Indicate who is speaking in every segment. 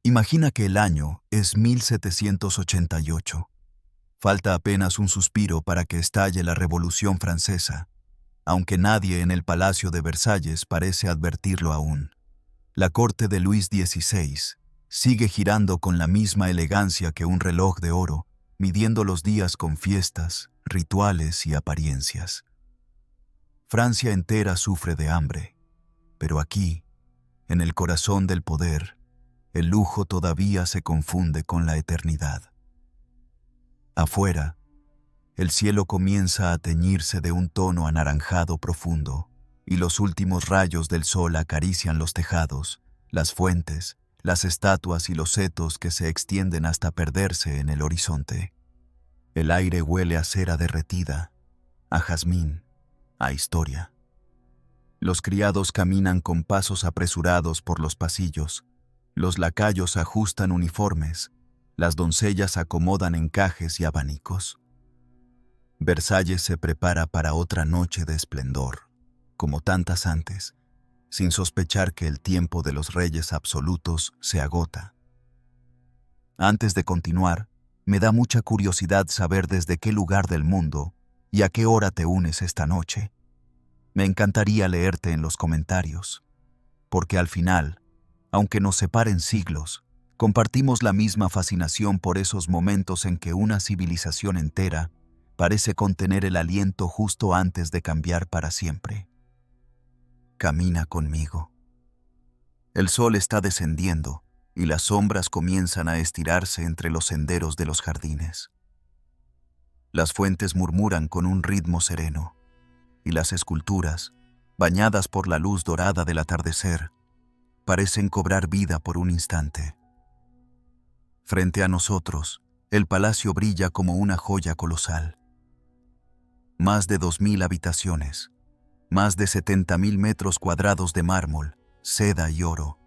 Speaker 1: Imagina que el año es 1788. Falta apenas un suspiro para que estalle la Revolución Francesa, aunque nadie en el Palacio de Versalles parece advertirlo aún. La corte de Luis XVI sigue girando con la misma elegancia que un reloj de oro, midiendo los días con fiestas, rituales y apariencias. Francia entera sufre de hambre, pero aquí, en el corazón del poder, el lujo todavía se confunde con la eternidad. Afuera, el cielo comienza a teñirse de un tono anaranjado profundo, y los últimos rayos del sol acarician los tejados, las fuentes, las estatuas y los setos que se extienden hasta perderse en el horizonte. El aire huele a cera derretida, a jazmín, a historia. Los criados caminan con pasos apresurados por los pasillos, los lacayos ajustan uniformes, las doncellas acomodan encajes y abanicos. Versalles se prepara para otra noche de esplendor, como tantas antes, sin sospechar que el tiempo de los reyes absolutos se agota. Antes de continuar, me da mucha curiosidad saber desde qué lugar del mundo y a qué hora te unes esta noche. Me encantaría leerte en los comentarios, porque al final, aunque nos separen siglos, compartimos la misma fascinación por esos momentos en que una civilización entera parece contener el aliento justo antes de cambiar para siempre. Camina conmigo. El sol está descendiendo y las sombras comienzan a estirarse entre los senderos de los jardines. Las fuentes murmuran con un ritmo sereno, y las esculturas, bañadas por la luz dorada del atardecer, parecen cobrar vida por un instante. Frente a nosotros, el palacio brilla como una joya colosal. Más de 2000 habitaciones, más de 70.000 metros cuadrados de mármol, seda y oro.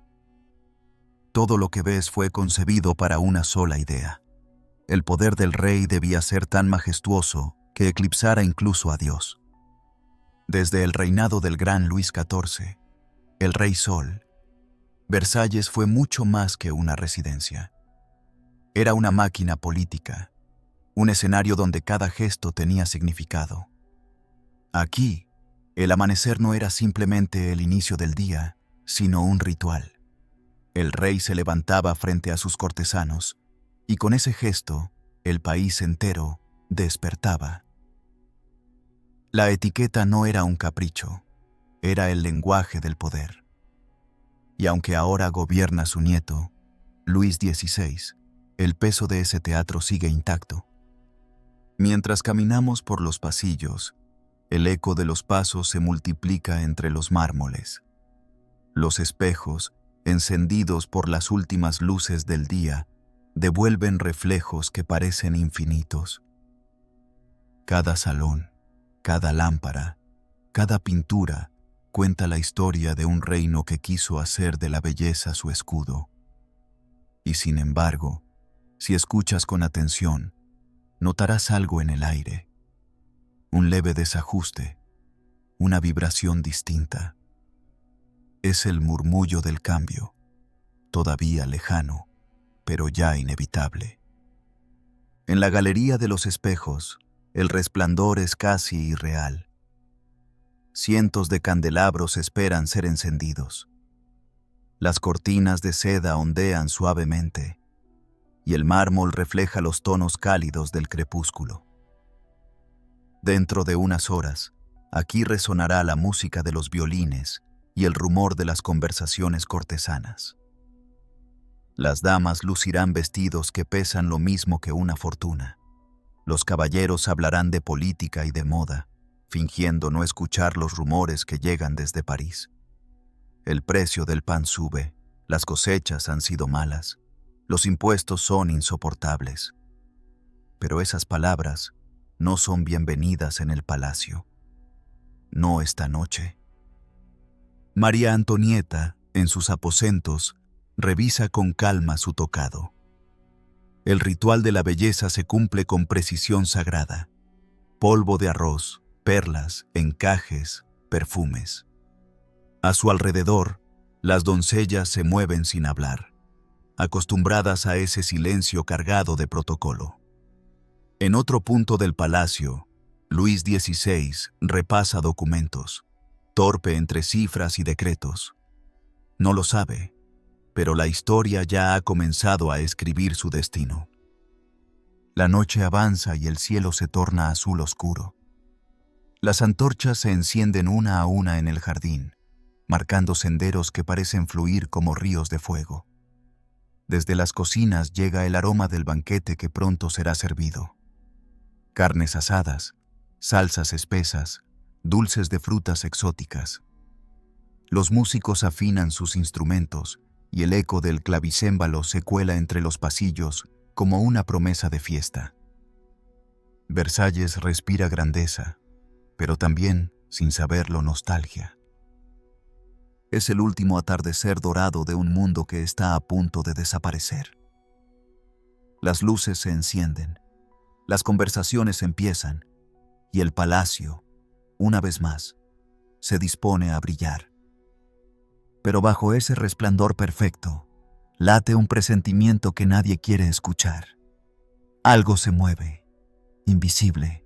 Speaker 1: Todo lo que ves fue concebido para una sola idea. El poder del rey debía ser tan majestuoso que eclipsara incluso a Dios. Desde el reinado del gran Luis XIV, el Rey Sol, Versalles fue mucho más que una residencia. Era una máquina política, un escenario donde cada gesto tenía significado. Aquí, el amanecer no era simplemente el inicio del día, sino un ritual. El rey se levantaba frente a sus cortesanos, y con ese gesto, el país entero despertaba. La etiqueta no era un capricho, era el lenguaje del poder. Y aunque ahora gobierna su nieto, Luis XVI, el peso de ese teatro sigue intacto. Mientras caminamos por los pasillos, el eco de los pasos se multiplica entre los mármoles. Los espejos, encendidos por las últimas luces del día, devuelven reflejos que parecen infinitos. Cada salón, cada lámpara, cada pintura cuenta la historia de un reino que quiso hacer de la belleza su escudo. Y sin embargo, si escuchas con atención, notarás algo en el aire. Un leve desajuste, una vibración distinta. Es el murmullo del cambio, todavía lejano, pero ya inevitable. En la galería de los espejos, el resplandor es casi irreal. Cientos de candelabros esperan ser encendidos. Las cortinas de seda ondean suavemente, y el mármol refleja los tonos cálidos del crepúsculo. Dentro de unas horas, aquí resonará la música de los violines y el rumor de las conversaciones cortesanas. Las damas lucirán vestidos que pesan lo mismo que una fortuna. Los caballeros hablarán de política y de moda, fingiendo no escuchar los rumores que llegan desde París. El precio del pan sube, las cosechas han sido malas, los impuestos son insoportables. Pero esas palabras no son bienvenidas en el palacio. No esta noche. María Antonieta, en sus aposentos, revisa con calma su tocado. El ritual de la belleza se cumple con precisión sagrada. Polvo de arroz, perlas, encajes, perfumes. A su alrededor, las doncellas se mueven sin hablar. acostumbradas a ese silencio cargado de protocolo. En otro punto del palacio, Luis XVI repasa documentos, torpe entre cifras y decretos. No lo sabe, pero la historia ya ha comenzado a escribir su destino. La noche avanza y el cielo se torna azul oscuro. Las antorchas se encienden una a una en el jardín, marcando senderos que parecen fluir como ríos de fuego. Desde las cocinas llega el aroma del banquete que pronto será servido. Carnes asadas, salsas espesas, dulces de frutas exóticas. Los músicos afinan sus instrumentos y el eco del clavicémbalo se cuela entre los pasillos como una promesa de fiesta. Versalles respira grandeza, pero también, sin saberlo, nostalgia. Es el último atardecer dorado de un mundo que está a punto de desaparecer. Las luces se encienden, las conversaciones empiezan, y el palacio, una vez más, se dispone a brillar. Pero bajo ese resplandor perfecto, late un presentimiento que nadie quiere escuchar. Algo se mueve, invisible,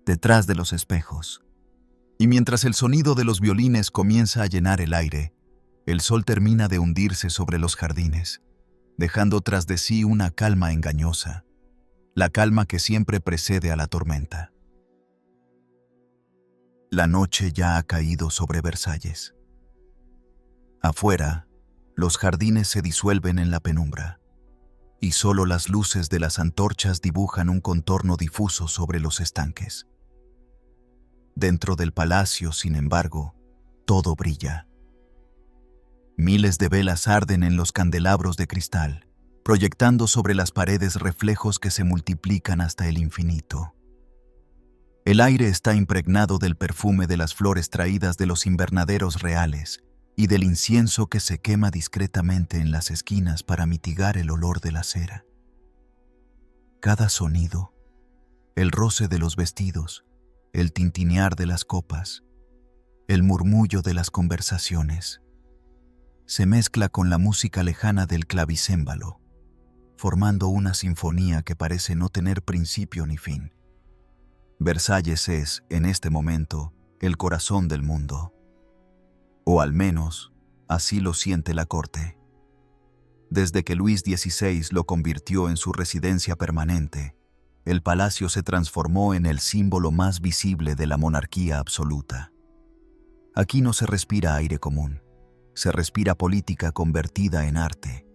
Speaker 1: detrás de los espejos. Y mientras el sonido de los violines comienza a llenar el aire, el sol termina de hundirse sobre los jardines, dejando tras de sí una calma engañosa, la calma que siempre precede a la tormenta. La noche ya ha caído sobre Versalles. Afuera, los jardines se disuelven en la penumbra, y solo las luces de las antorchas dibujan un contorno difuso sobre los estanques. Dentro del palacio, sin embargo, todo brilla. Miles de velas arden en los candelabros de cristal, proyectando sobre las paredes reflejos que se multiplican hasta el infinito. El aire está impregnado del perfume de las flores traídas de los invernaderos reales y del incienso que se quema discretamente en las esquinas para mitigar el olor de la cera. Cada sonido, el roce de los vestidos, el tintinear de las copas, el murmullo de las conversaciones, se mezcla con la música lejana del clavicémbalo, formando una sinfonía que parece no tener principio ni fin. Versalles es, en este momento, el corazón del mundo. O al menos, así lo siente la corte. Desde que Luis XVI lo convirtió en su residencia permanente, el palacio se transformó en el símbolo más visible de la monarquía absoluta. Aquí no se respira aire común, se respira política convertida en arte.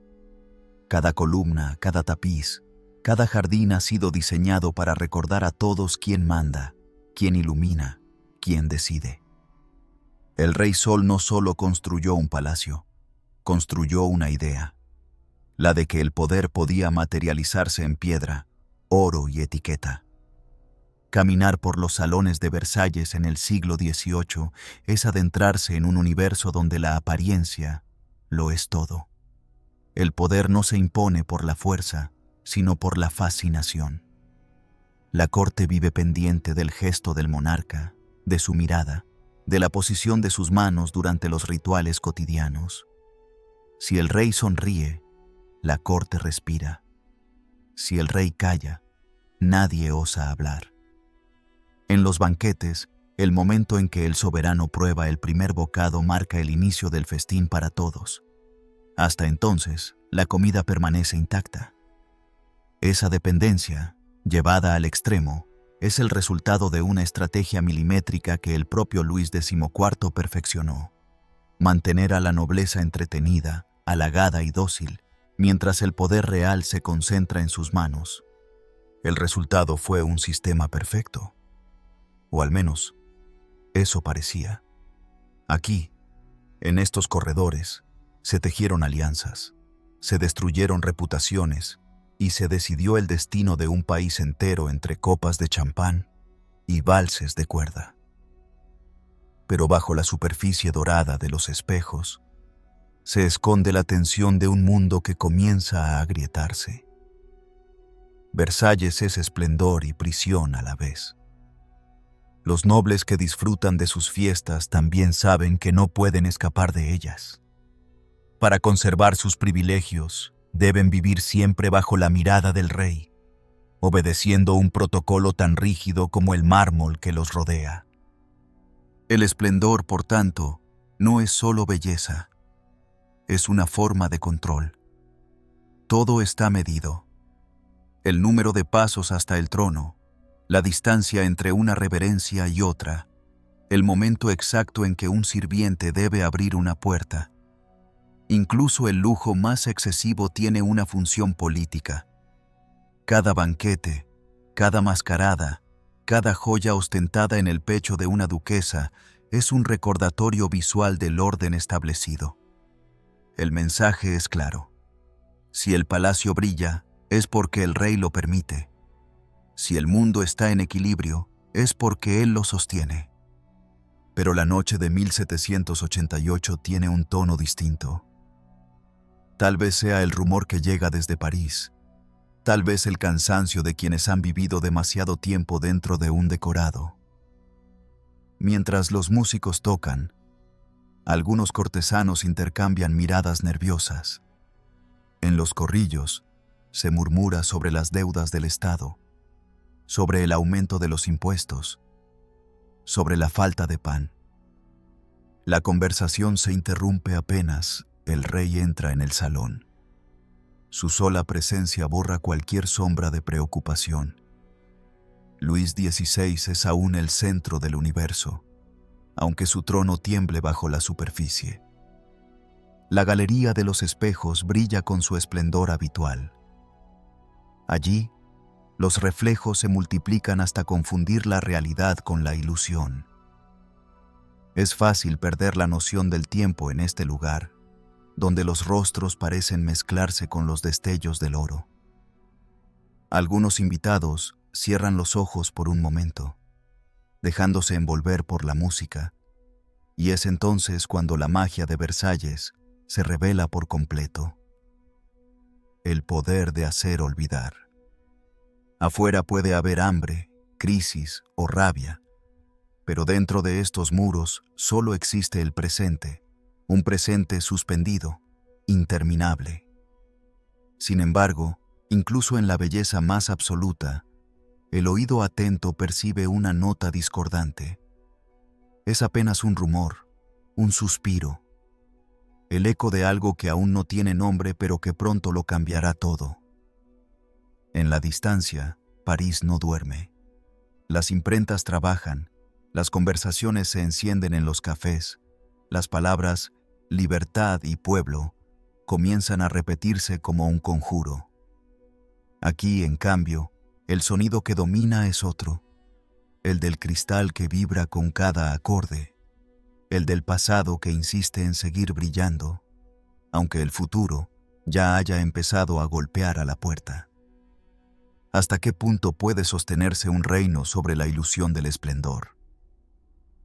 Speaker 1: Cada columna, cada tapiz, cada jardín ha sido diseñado para recordar a todos quién manda, quién ilumina, quién decide. El Rey Sol no solo construyó un palacio, construyó una idea, la de que el poder podía materializarse en piedra, oro y etiqueta. Caminar por los salones de Versalles en el siglo XVIII es adentrarse en un universo donde la apariencia lo es todo. El poder no se impone por la fuerza, sino por la fascinación. La corte vive pendiente del gesto del monarca, de su mirada, de la posición de sus manos durante los rituales cotidianos. Si el rey sonríe, la corte respira. Si el rey calla, nadie osa hablar. En los banquetes, el momento en que el soberano prueba el primer bocado marca el inicio del festín para todos. Hasta entonces, la comida permanece intacta. Esa dependencia, llevada al extremo, es el resultado de una estrategia milimétrica que el propio Luis XIV perfeccionó. Mantener a la nobleza entretenida, halagada y dócil, mientras el poder real se concentra en sus manos. El resultado fue un sistema perfecto. O al menos, eso parecía. Aquí, en estos corredores, se tejieron alianzas, se destruyeron reputaciones y se decidió el destino de un país entero entre copas de champán y valses de cuerda. Pero bajo la superficie dorada de los espejos, se esconde la tensión de un mundo que comienza a agrietarse. Versalles es esplendor y prisión a la vez. Los nobles que disfrutan de sus fiestas también saben que no pueden escapar de ellas. Para conservar sus privilegios, Deben vivir siempre bajo la mirada del rey, obedeciendo un protocolo tan rígido como el mármol que los rodea. El esplendor, por tanto, no es solo belleza, es una forma de control. Todo está medido. El número de pasos hasta el trono, la distancia entre una reverencia y otra, el momento exacto en que un sirviente debe abrir una puerta. Incluso el lujo más excesivo tiene una función política. Cada banquete, cada mascarada, cada joya ostentada en el pecho de una duquesa es un recordatorio visual del orden establecido. El mensaje es claro. Si el palacio brilla, es porque el rey lo permite. Si el mundo está en equilibrio, es porque él lo sostiene. Pero la noche de 1788 tiene un tono distinto. Tal vez sea el rumor que llega desde París, tal vez el cansancio de quienes han vivido demasiado tiempo dentro de un decorado. Mientras los músicos tocan, algunos cortesanos intercambian miradas nerviosas. En los corrillos se murmura sobre las deudas del Estado, sobre el aumento de los impuestos, sobre la falta de pan. La conversación se interrumpe apenas el rey entra en el salón. Su sola presencia borra cualquier sombra de preocupación. Luis XVI es aún el centro del universo, aunque su trono tiemble bajo la superficie. La galería de los espejos brilla con su esplendor habitual. Allí, los reflejos se multiplican hasta confundir la realidad con la ilusión. Es fácil perder la noción del tiempo en este lugar, donde los rostros parecen mezclarse con los destellos del oro. Algunos invitados cierran los ojos por un momento, dejándose envolver por la música, y es entonces cuando la magia de Versalles se revela por completo. El poder de hacer olvidar. Afuera puede haber hambre, crisis o rabia, pero dentro de estos muros solo existe el presente, un presente suspendido, interminable. Sin embargo, incluso en la belleza más absoluta, el oído atento percibe una nota discordante. Es apenas un rumor, un suspiro, el eco de algo que aún no tiene nombre pero que pronto lo cambiará todo. En la distancia, París no duerme. Las imprentas trabajan, las conversaciones se encienden en los cafés, las palabras libertad y pueblo comienzan a repetirse como un conjuro. Aquí, en cambio, el sonido que domina es otro, el del cristal que vibra con cada acorde, el del pasado que insiste en seguir brillando, aunque el futuro ya haya empezado a golpear a la puerta. ¿Hasta qué punto puede sostenerse un reino sobre la ilusión del esplendor?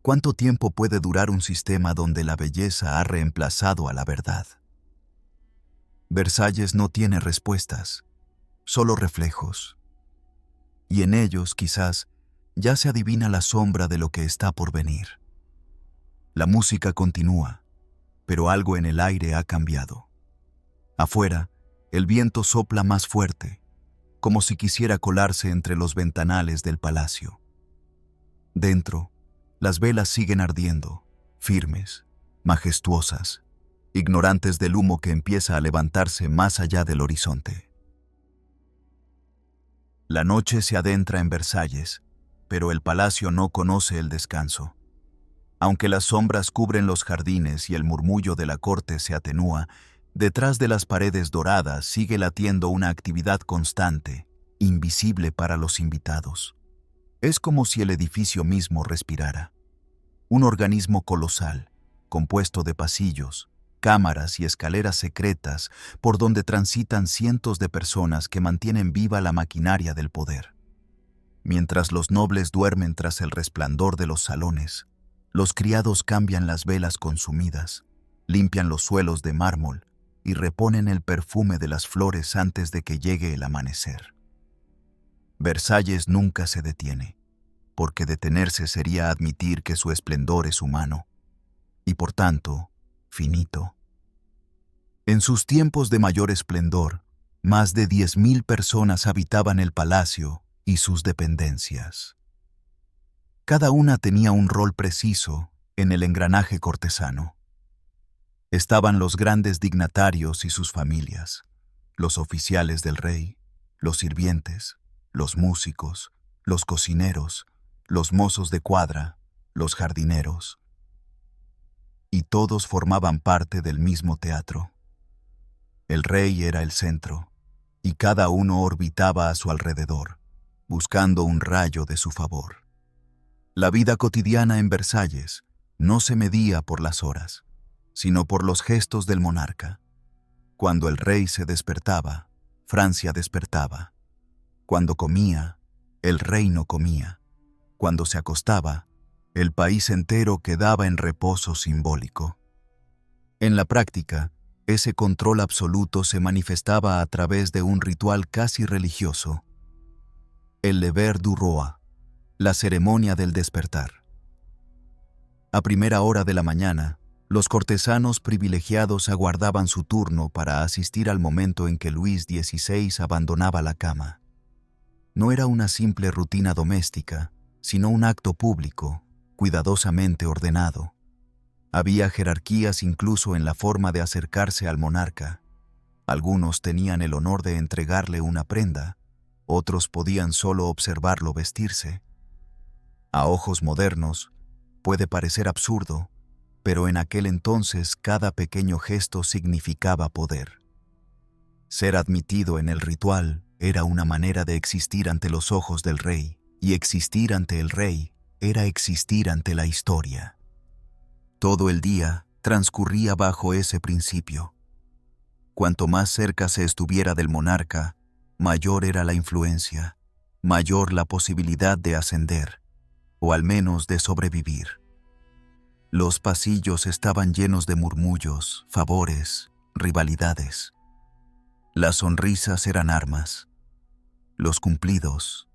Speaker 1: ¿Cuánto tiempo puede durar un sistema donde la belleza ha reemplazado a la verdad? Versalles no tiene respuestas, solo reflejos. Y en ellos, quizás, ya se adivina la sombra de lo que está por venir. La música continúa, pero algo en el aire ha cambiado. Afuera, el viento sopla más fuerte, como si quisiera colarse entre los ventanales del palacio. Dentro, las velas siguen ardiendo, firmes, majestuosas, ignorantes del humo que empieza a levantarse más allá del horizonte. La noche se adentra en Versalles, pero el palacio no conoce el descanso. Aunque las sombras cubren los jardines y el murmullo de la corte se atenúa, detrás de las paredes doradas sigue latiendo una actividad constante, invisible para los invitados. Es como si el edificio mismo respirara. Un organismo colosal, compuesto de pasillos, cámaras y escaleras secretas por donde transitan cientos de personas que mantienen viva la maquinaria del poder. Mientras los nobles duermen tras el resplandor de los salones, los criados cambian las velas consumidas, limpian los suelos de mármol y reponen el perfume de las flores antes de que llegue el amanecer. Versalles nunca se detiene, porque detenerse sería admitir que su esplendor es humano, y por tanto, finito. En sus tiempos de mayor esplendor, más de 10.000 personas habitaban el palacio y sus dependencias. Cada una tenía un rol preciso en el engranaje cortesano. Estaban los grandes dignatarios y sus familias, los oficiales del rey, los sirvientes, los músicos, los cocineros, los mozos de cuadra, los jardineros. Y todos formaban parte del mismo teatro. El rey era el centro, y cada uno orbitaba a su alrededor, buscando un rayo de su favor. La vida cotidiana en Versalles no se medía por las horas, sino por los gestos del monarca. Cuando el rey se despertaba, Francia despertaba. Cuando comía, el reino comía. Cuando se acostaba, el país entero quedaba en reposo simbólico. En la práctica, ese control absoluto se manifestaba a través de un ritual casi religioso: el lever du roi, la ceremonia del despertar. A primera hora de la mañana, los cortesanos privilegiados aguardaban su turno para asistir al momento en que Luis XVI abandonaba la cama. No era una simple rutina doméstica, sino un acto público, cuidadosamente ordenado. Había jerarquías incluso en la forma de acercarse al monarca. Algunos tenían el honor de entregarle una prenda, otros podían solo observarlo vestirse. A ojos modernos, puede parecer absurdo, pero en aquel entonces cada pequeño gesto significaba poder. Ser admitido en el ritual era una manera de existir ante los ojos del rey, y existir ante el rey era existir ante la historia. Todo el día transcurría bajo ese principio. Cuanto más cerca se estuviera del monarca, mayor era la influencia, mayor la posibilidad de ascender, o al menos de sobrevivir. Los pasillos estaban llenos de murmullos, favores, rivalidades. Las sonrisas eran armas, los cumplidos,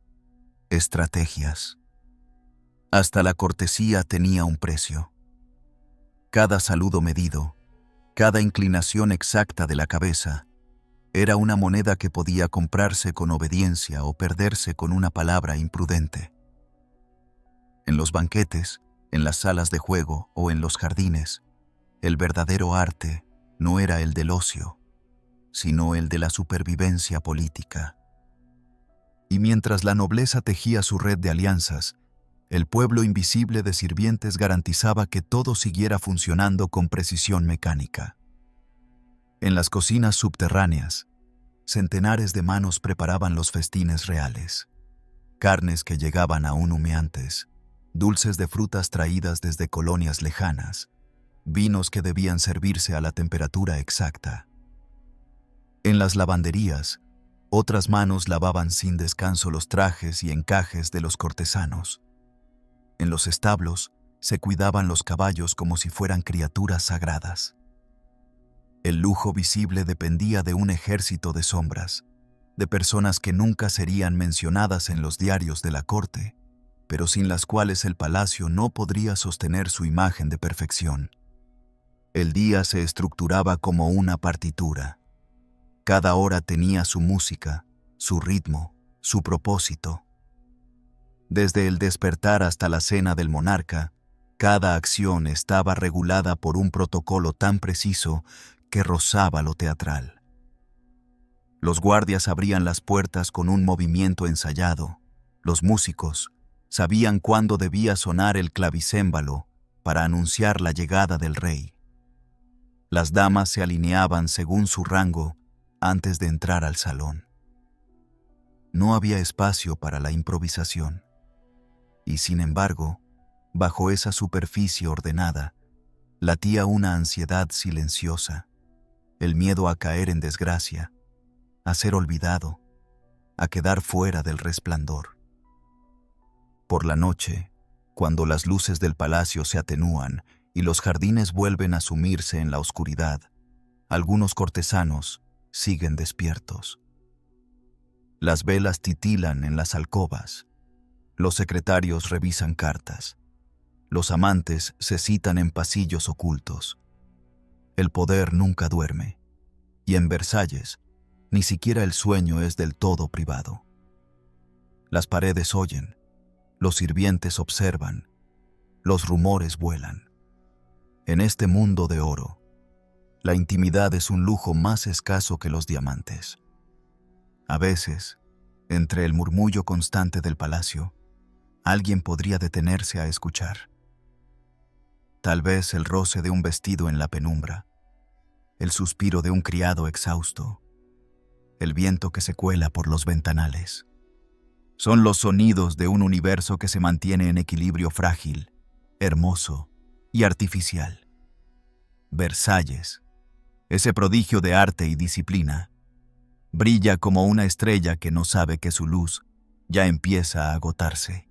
Speaker 1: estrategias. Hasta la cortesía tenía un precio. Cada saludo medido, cada inclinación exacta de la cabeza, era una moneda que podía comprarse con obediencia o perderse con una palabra imprudente. En los banquetes, en las salas de juego o en los jardines, el verdadero arte no era el del ocio, sino el de la supervivencia política. Y mientras la nobleza tejía su red de alianzas, el pueblo invisible de sirvientes garantizaba que todo siguiera funcionando con precisión mecánica. En las cocinas subterráneas, centenares de manos preparaban los festines reales. Carnes que llegaban aún humeantes, dulces de frutas traídas desde colonias lejanas, vinos que debían servirse a la temperatura exacta. En las lavanderías, otras manos lavaban sin descanso los trajes y encajes de los cortesanos. En los establos se cuidaban los caballos como si fueran criaturas sagradas. El lujo visible dependía de un ejército de sombras, de personas que nunca serían mencionadas en los diarios de la corte, pero sin las cuales el palacio no podría sostener su imagen de perfección. El día se estructuraba como una partitura. Cada hora tenía su música, su ritmo, su propósito. Desde el despertar hasta la cena del monarca, cada acción estaba regulada por un protocolo tan preciso que rozaba lo teatral. Los guardias abrían las puertas con un movimiento ensayado. Los músicos sabían cuándo debía sonar el clavicémbalo para anunciar la llegada del rey. Las damas se alineaban según su rango antes de entrar al salón. No había espacio para la improvisación. Y sin embargo, bajo esa superficie ordenada, latía una ansiedad silenciosa, el miedo a caer en desgracia, a ser olvidado, a quedar fuera del resplandor. Por la noche, cuando las luces del palacio se atenúan y los jardines vuelven a sumirse en la oscuridad, algunos cortesanos siguen despiertos. Las velas titilan en las alcobas. Los secretarios revisan cartas. Los amantes se citan en pasillos ocultos. El poder nunca duerme, Y en Versalles, ni siquiera el sueño es del todo privado. Las paredes oyen, los sirvientes observan, los rumores vuelan. En este mundo de oro, la intimidad es un lujo más escaso que los diamantes. A veces, entre el murmullo constante del palacio, alguien podría detenerse a escuchar. Tal vez el roce de un vestido en la penumbra, el suspiro de un criado exhausto, el viento que se cuela por los ventanales. Son los sonidos de un universo que se mantiene en equilibrio frágil, hermoso y artificial. Versalles, ese prodigio de arte y disciplina, brilla como una estrella que no sabe que su luz ya empieza a agotarse.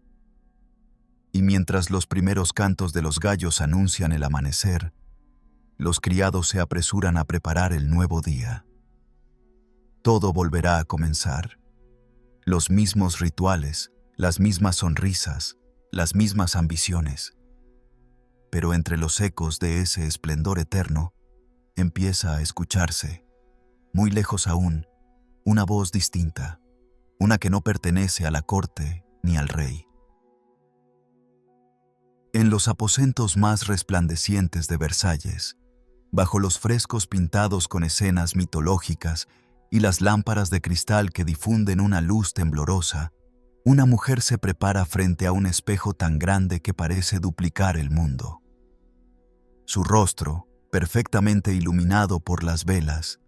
Speaker 1: Y mientras los primeros cantos de los gallos anuncian el amanecer, los criados se apresuran a preparar el nuevo día. Todo volverá a comenzar. Los mismos rituales, las mismas sonrisas, las mismas ambiciones. Pero entre los ecos de ese esplendor eterno, empieza a escucharse, muy lejos aún, una voz distinta, una que no pertenece a la corte ni al rey. En los aposentos más resplandecientes de Versalles, bajo los frescos pintados con escenas mitológicas y las lámparas de cristal que difunden una luz temblorosa, una mujer se prepara frente a un espejo tan grande que parece duplicar el mundo. Su rostro, perfectamente iluminado por las velas,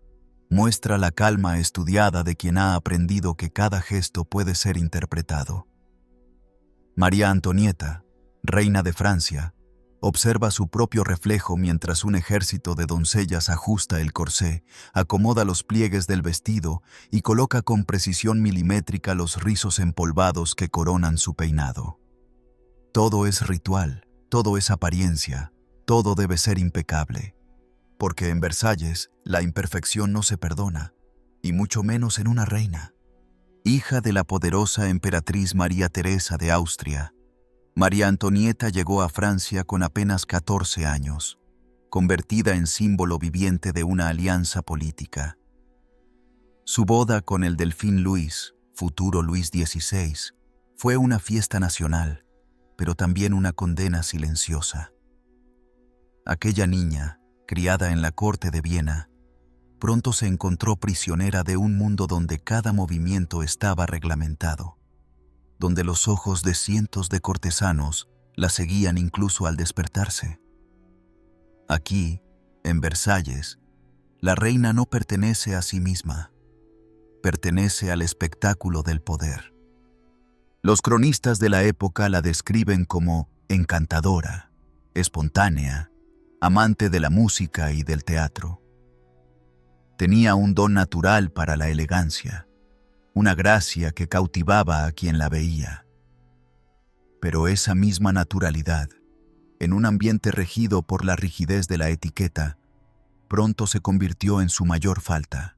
Speaker 1: muestra la calma estudiada de quien ha aprendido que cada gesto puede ser interpretado. María Antonieta, reina de Francia, observa su propio reflejo mientras un ejército de doncellas ajusta el corsé, acomoda los pliegues del vestido y coloca con precisión milimétrica los rizos empolvados que coronan su peinado. Todo es ritual, todo es apariencia, todo debe ser impecable, porque en Versalles la imperfección no se perdona, y mucho menos en una reina. Hija de la poderosa emperatriz María Teresa de Austria, María Antonieta llegó a Francia con apenas 14 años, convertida en símbolo viviente de una alianza política. Su boda con el delfín Luis, futuro Luis XVI, fue una fiesta nacional, pero también una condena silenciosa. Aquella niña, criada en la corte de Viena, pronto se encontró prisionera de un mundo donde cada movimiento estaba reglamentado, donde los ojos de cientos de cortesanos la seguían incluso al despertarse. Aquí, en Versalles, la reina no pertenece a sí misma, pertenece al espectáculo del poder. Los cronistas de la época la describen como encantadora, espontánea, amante de la música y del teatro. Tenía un don natural para la elegancia, una gracia que cautivaba a quien la veía. Pero esa misma naturalidad, en un ambiente regido por la rigidez de la etiqueta, pronto se convirtió en su mayor falta.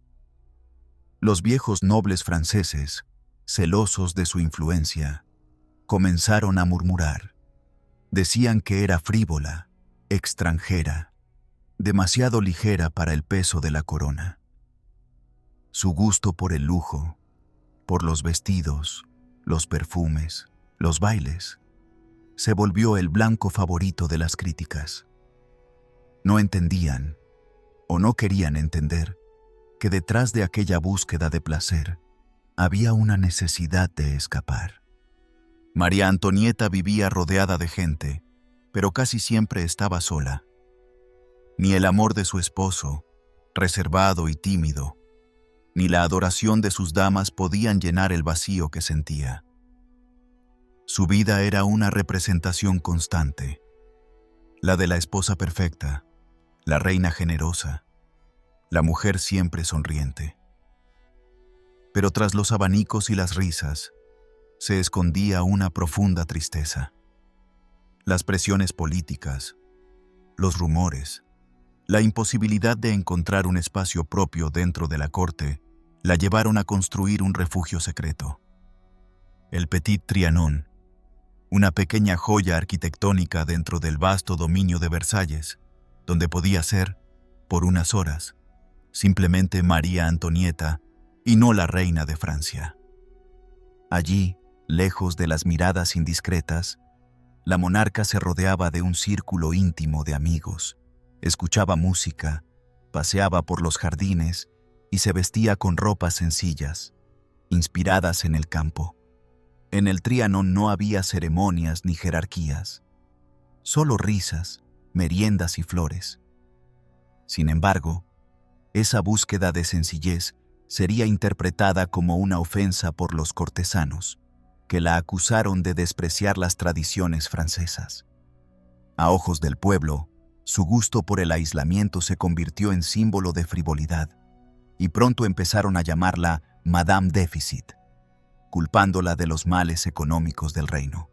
Speaker 1: Los viejos nobles franceses, celosos de su influencia, comenzaron a murmurar. Decían que era frívola, extranjera, demasiado ligera para el peso de la corona. Su gusto por el lujo, por los vestidos, los perfumes, los bailes, se volvió el blanco favorito de las críticas. No entendían, o no querían entender, que detrás de aquella búsqueda de placer había una necesidad de escapar. María Antonieta vivía rodeada de gente, pero casi siempre estaba sola. Ni el amor de su esposo, reservado y tímido, ni la adoración de sus damas podían llenar el vacío que sentía. Su vida era una representación constante, la de la esposa perfecta, la reina generosa, la mujer siempre sonriente. Pero tras los abanicos y las risas, se escondía una profunda tristeza. Las presiones políticas, los rumores, la imposibilidad de encontrar un espacio propio dentro de la corte la llevaron a construir un refugio secreto. El Petit Trianon, una pequeña joya arquitectónica dentro del vasto dominio de Versalles, donde podía ser, por unas horas, simplemente María Antonieta y no la reina de Francia. Allí, lejos de las miradas indiscretas, la monarca se rodeaba de un círculo íntimo de amigos, escuchaba música, paseaba por los jardines y se vestía con ropas sencillas, inspiradas en el campo. En el Trianon no había ceremonias ni jerarquías, solo risas, meriendas y flores. Sin embargo, esa búsqueda de sencillez sería interpretada como una ofensa por los cortesanos, que la acusaron de despreciar las tradiciones francesas. A ojos del pueblo, su gusto por el aislamiento se convirtió en símbolo de frivolidad, y pronto empezaron a llamarla Madame Déficit, culpándola de los males económicos del reino.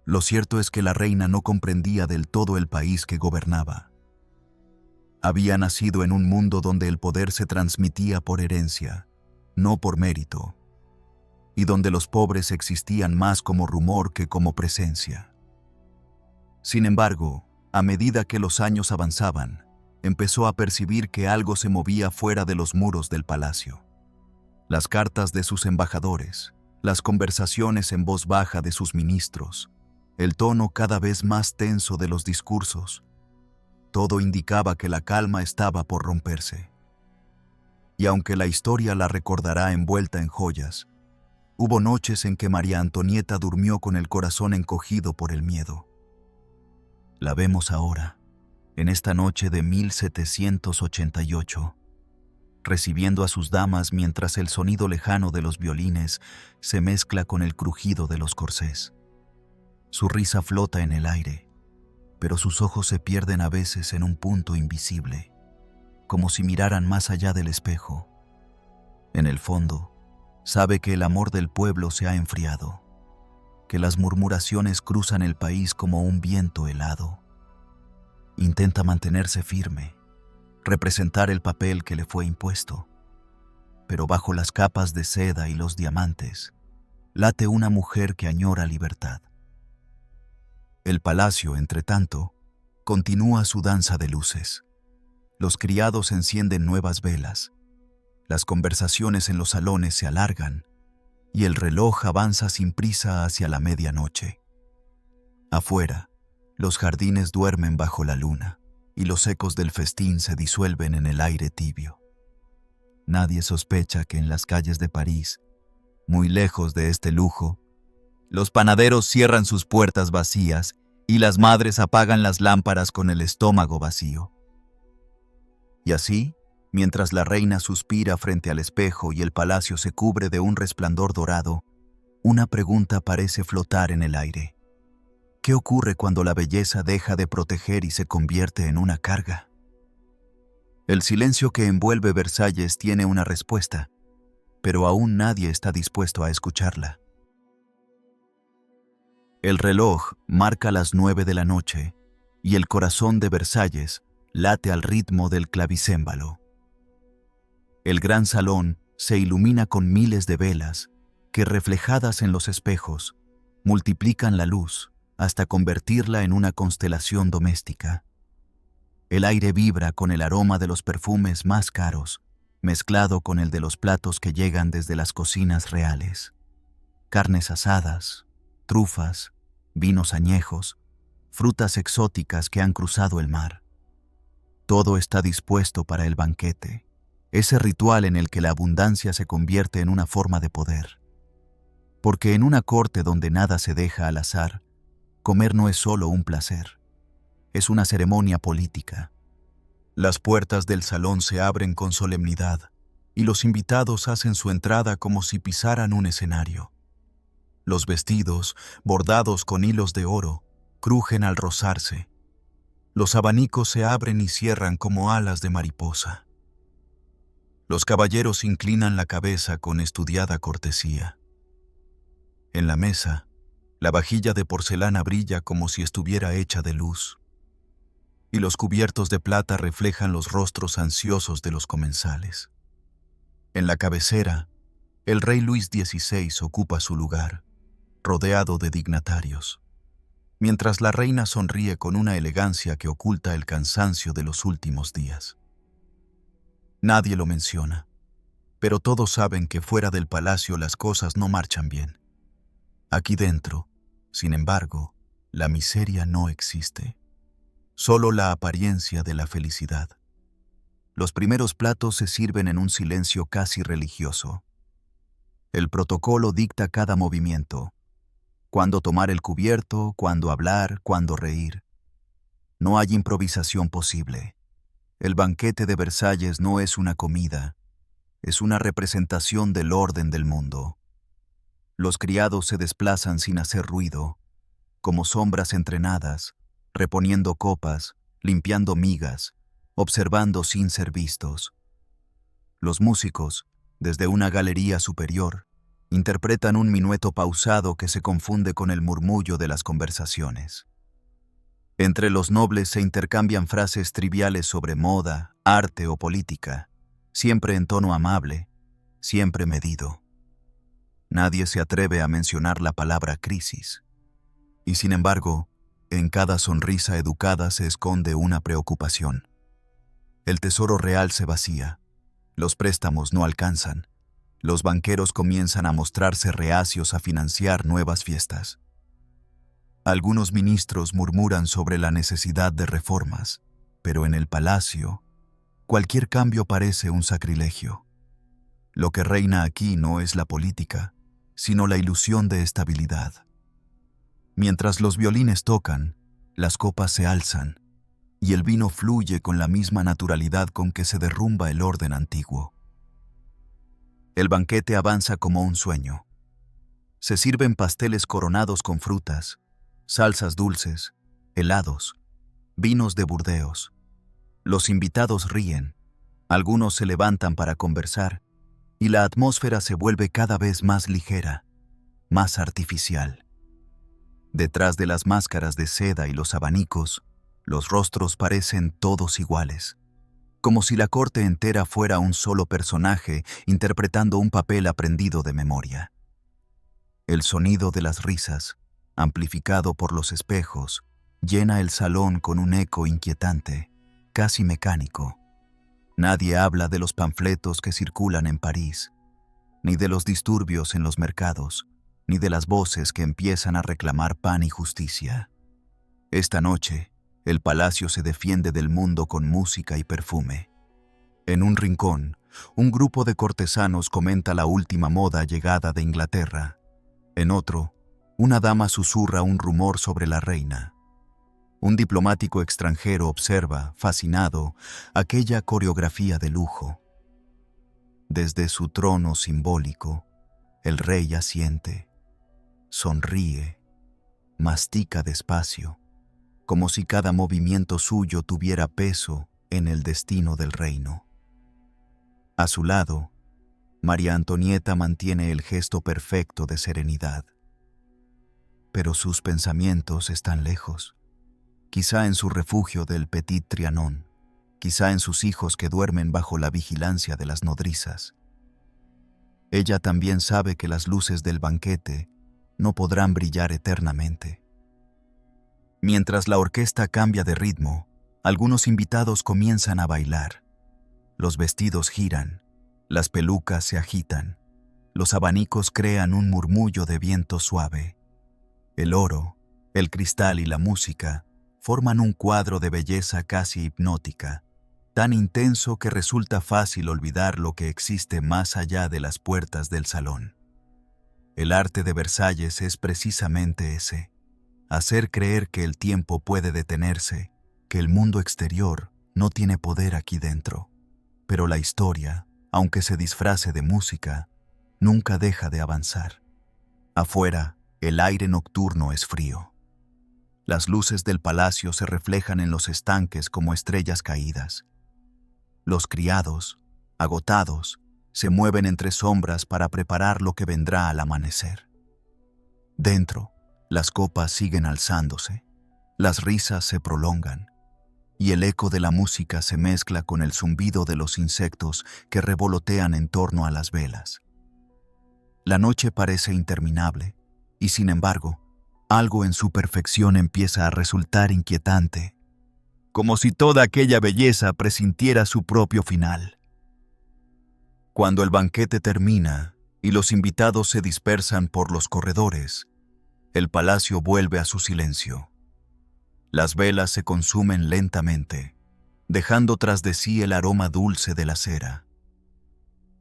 Speaker 1: Lo cierto es que la reina no comprendía del todo el país que gobernaba. Había nacido en un mundo donde el poder se transmitía por herencia, no por mérito, y donde los pobres existían más como rumor que como presencia. Sin embargo, a medida que los años avanzaban, empezó a percibir que algo se movía fuera de los muros del palacio. Las cartas de sus embajadores, las conversaciones en voz baja de sus ministros, el tono cada vez más tenso de los discursos, todo indicaba que la calma estaba por romperse. Y aunque la historia la recordará envuelta en joyas, hubo noches en que María Antonieta durmió con el corazón encogido por el miedo. La vemos ahora, en esta noche de 1788, recibiendo a sus damas mientras el sonido lejano de los violines se mezcla con el crujido de los corsés. Su risa flota en el aire, pero sus ojos se pierden a veces en un punto invisible, como si miraran más allá del espejo. En el fondo, sabe que el amor del pueblo se ha enfriado, que las murmuraciones cruzan el país como un viento helado. Intenta mantenerse firme, representar el papel que le fue impuesto, pero bajo las capas de seda y los diamantes, late una mujer que añora libertad. El palacio, entretanto, continúa su danza de luces. Los criados encienden nuevas velas, las conversaciones en los salones se alargan y el reloj avanza sin prisa hacia la medianoche. Afuera, los jardines duermen bajo la luna y los ecos del festín se disuelven en el aire tibio. Nadie sospecha que en las calles de París, muy lejos de este lujo, los panaderos cierran sus puertas vacías y las madres apagan las lámparas con el estómago vacío. Y así, mientras la reina suspira frente al espejo y el palacio se cubre de un resplandor dorado, una pregunta parece flotar en el aire. ¿Qué ocurre cuando la belleza deja de proteger y se convierte en una carga? El silencio que envuelve Versalles tiene una respuesta, pero aún nadie está dispuesto a escucharla. El reloj marca las 9 de la noche y el corazón de Versalles late al ritmo del clavicémbalo. El gran salón se ilumina con miles de velas que, reflejadas en los espejos, multiplican la luz hasta convertirla en una constelación doméstica. El aire vibra con el aroma de los perfumes más caros, mezclado con el de los platos que llegan desde las cocinas reales. Carnes asadas, trufas, vinos añejos, frutas exóticas que han cruzado el mar. Todo está dispuesto para el banquete, ese ritual en el que la abundancia se convierte en una forma de poder. Porque en una corte donde nada se deja al azar, comer no es solo un placer, es una ceremonia política. Las puertas del salón se abren con solemnidad y los invitados hacen su entrada como si pisaran un escenario. Los vestidos, bordados con hilos de oro, crujen al rozarse. Los abanicos se abren y cierran como alas de mariposa. Los caballeros inclinan la cabeza con estudiada cortesía. En la mesa, la vajilla de porcelana brilla como si estuviera hecha de luz, y los cubiertos de plata reflejan los rostros ansiosos de los comensales. En la cabecera, el rey Luis XVI ocupa su lugar, rodeado de dignatarios, mientras la reina sonríe con una elegancia que oculta el cansancio de los últimos días. Nadie lo menciona, pero todos saben que fuera del palacio las cosas no marchan bien. Aquí dentro, sin embargo, la miseria no existe, solo la apariencia de la felicidad. Los primeros platos se sirven en un silencio casi religioso. El protocolo dicta cada movimiento, cuándo tomar el cubierto, cuándo hablar, cuándo reír. No hay improvisación posible. El banquete de Versalles no es una comida, es una representación del orden del mundo. Los criados se desplazan sin hacer ruido, como sombras entrenadas, reponiendo copas, limpiando migas, observando sin ser vistos. Los músicos, desde una galería superior, interpretan un minueto pausado que se confunde con el murmullo de las conversaciones. Entre los nobles se intercambian frases triviales sobre moda, arte o política, siempre en tono amable, siempre medido. Nadie se atreve a mencionar la palabra crisis. Y sin embargo, en cada sonrisa educada se esconde una preocupación. El tesoro real se vacía, los préstamos no alcanzan, los banqueros comienzan a mostrarse reacios a financiar nuevas fiestas. Algunos ministros murmuran sobre la necesidad de reformas, pero en el palacio, cualquier cambio parece un sacrilegio. Lo que reina aquí no es la política, sino la ilusión de estabilidad. Mientras los violines tocan, las copas se alzan, y el vino fluye con la misma naturalidad con que se derrumba el orden antiguo. El banquete avanza como un sueño. Se sirven pasteles coronados con frutas, salsas dulces, helados, vinos de Burdeos. Los invitados ríen, algunos se levantan para conversar, y la atmósfera se vuelve cada vez más ligera, más artificial. Detrás de las máscaras de seda y los abanicos, los rostros parecen todos iguales, como si la corte entera fuera un solo personaje interpretando un papel aprendido de memoria. El sonido de las risas, amplificado por los espejos, llena el salón con un eco inquietante, casi mecánico. Nadie habla de los panfletos que circulan en París, ni de los disturbios en los mercados, ni de las voces que empiezan a reclamar pan y justicia. Esta noche, el palacio se defiende del mundo con música y perfume. En un rincón, un grupo de cortesanos comenta la última moda llegada de Inglaterra. En otro, una dama susurra un rumor sobre la reina. Un diplomático extranjero observa, fascinado, aquella coreografía de lujo. Desde su trono simbólico, el rey asiente, sonríe, mastica despacio, como si cada movimiento suyo tuviera peso en el destino del reino. A su lado, María Antonieta mantiene el gesto perfecto de serenidad. Pero sus pensamientos están lejos, quizá en su refugio del Petit Trianon, quizá en sus hijos que duermen bajo la vigilancia de las nodrizas. Ella también sabe que las luces del banquete no podrán brillar eternamente. Mientras la orquesta cambia de ritmo, algunos invitados comienzan a bailar. Los vestidos giran, las pelucas se agitan, los abanicos crean un murmullo de viento suave. El oro, el cristal y la música forman un cuadro de belleza casi hipnótica, tan intenso que resulta fácil olvidar lo que existe más allá de las puertas del salón. El arte de Versalles es precisamente ese: hacer creer que el tiempo puede detenerse, que el mundo exterior no tiene poder aquí dentro. Pero la historia, aunque se disfrace de música, nunca deja de avanzar. Afuera, el aire nocturno es frío. Las luces del palacio se reflejan en los estanques como estrellas caídas. Los criados, agotados, se mueven entre sombras para preparar lo que vendrá al amanecer. Dentro, las copas siguen alzándose, las risas se prolongan, y el eco de la música se mezcla con el zumbido de los insectos que revolotean en torno a las velas. La noche parece interminable, y sin embargo, algo en su perfección empieza a resultar inquietante, como si toda aquella belleza presintiera su propio final. Cuando el banquete termina y los invitados se dispersan por los corredores, el palacio vuelve a su silencio. Las velas se consumen lentamente, dejando tras de sí el aroma dulce de la cera.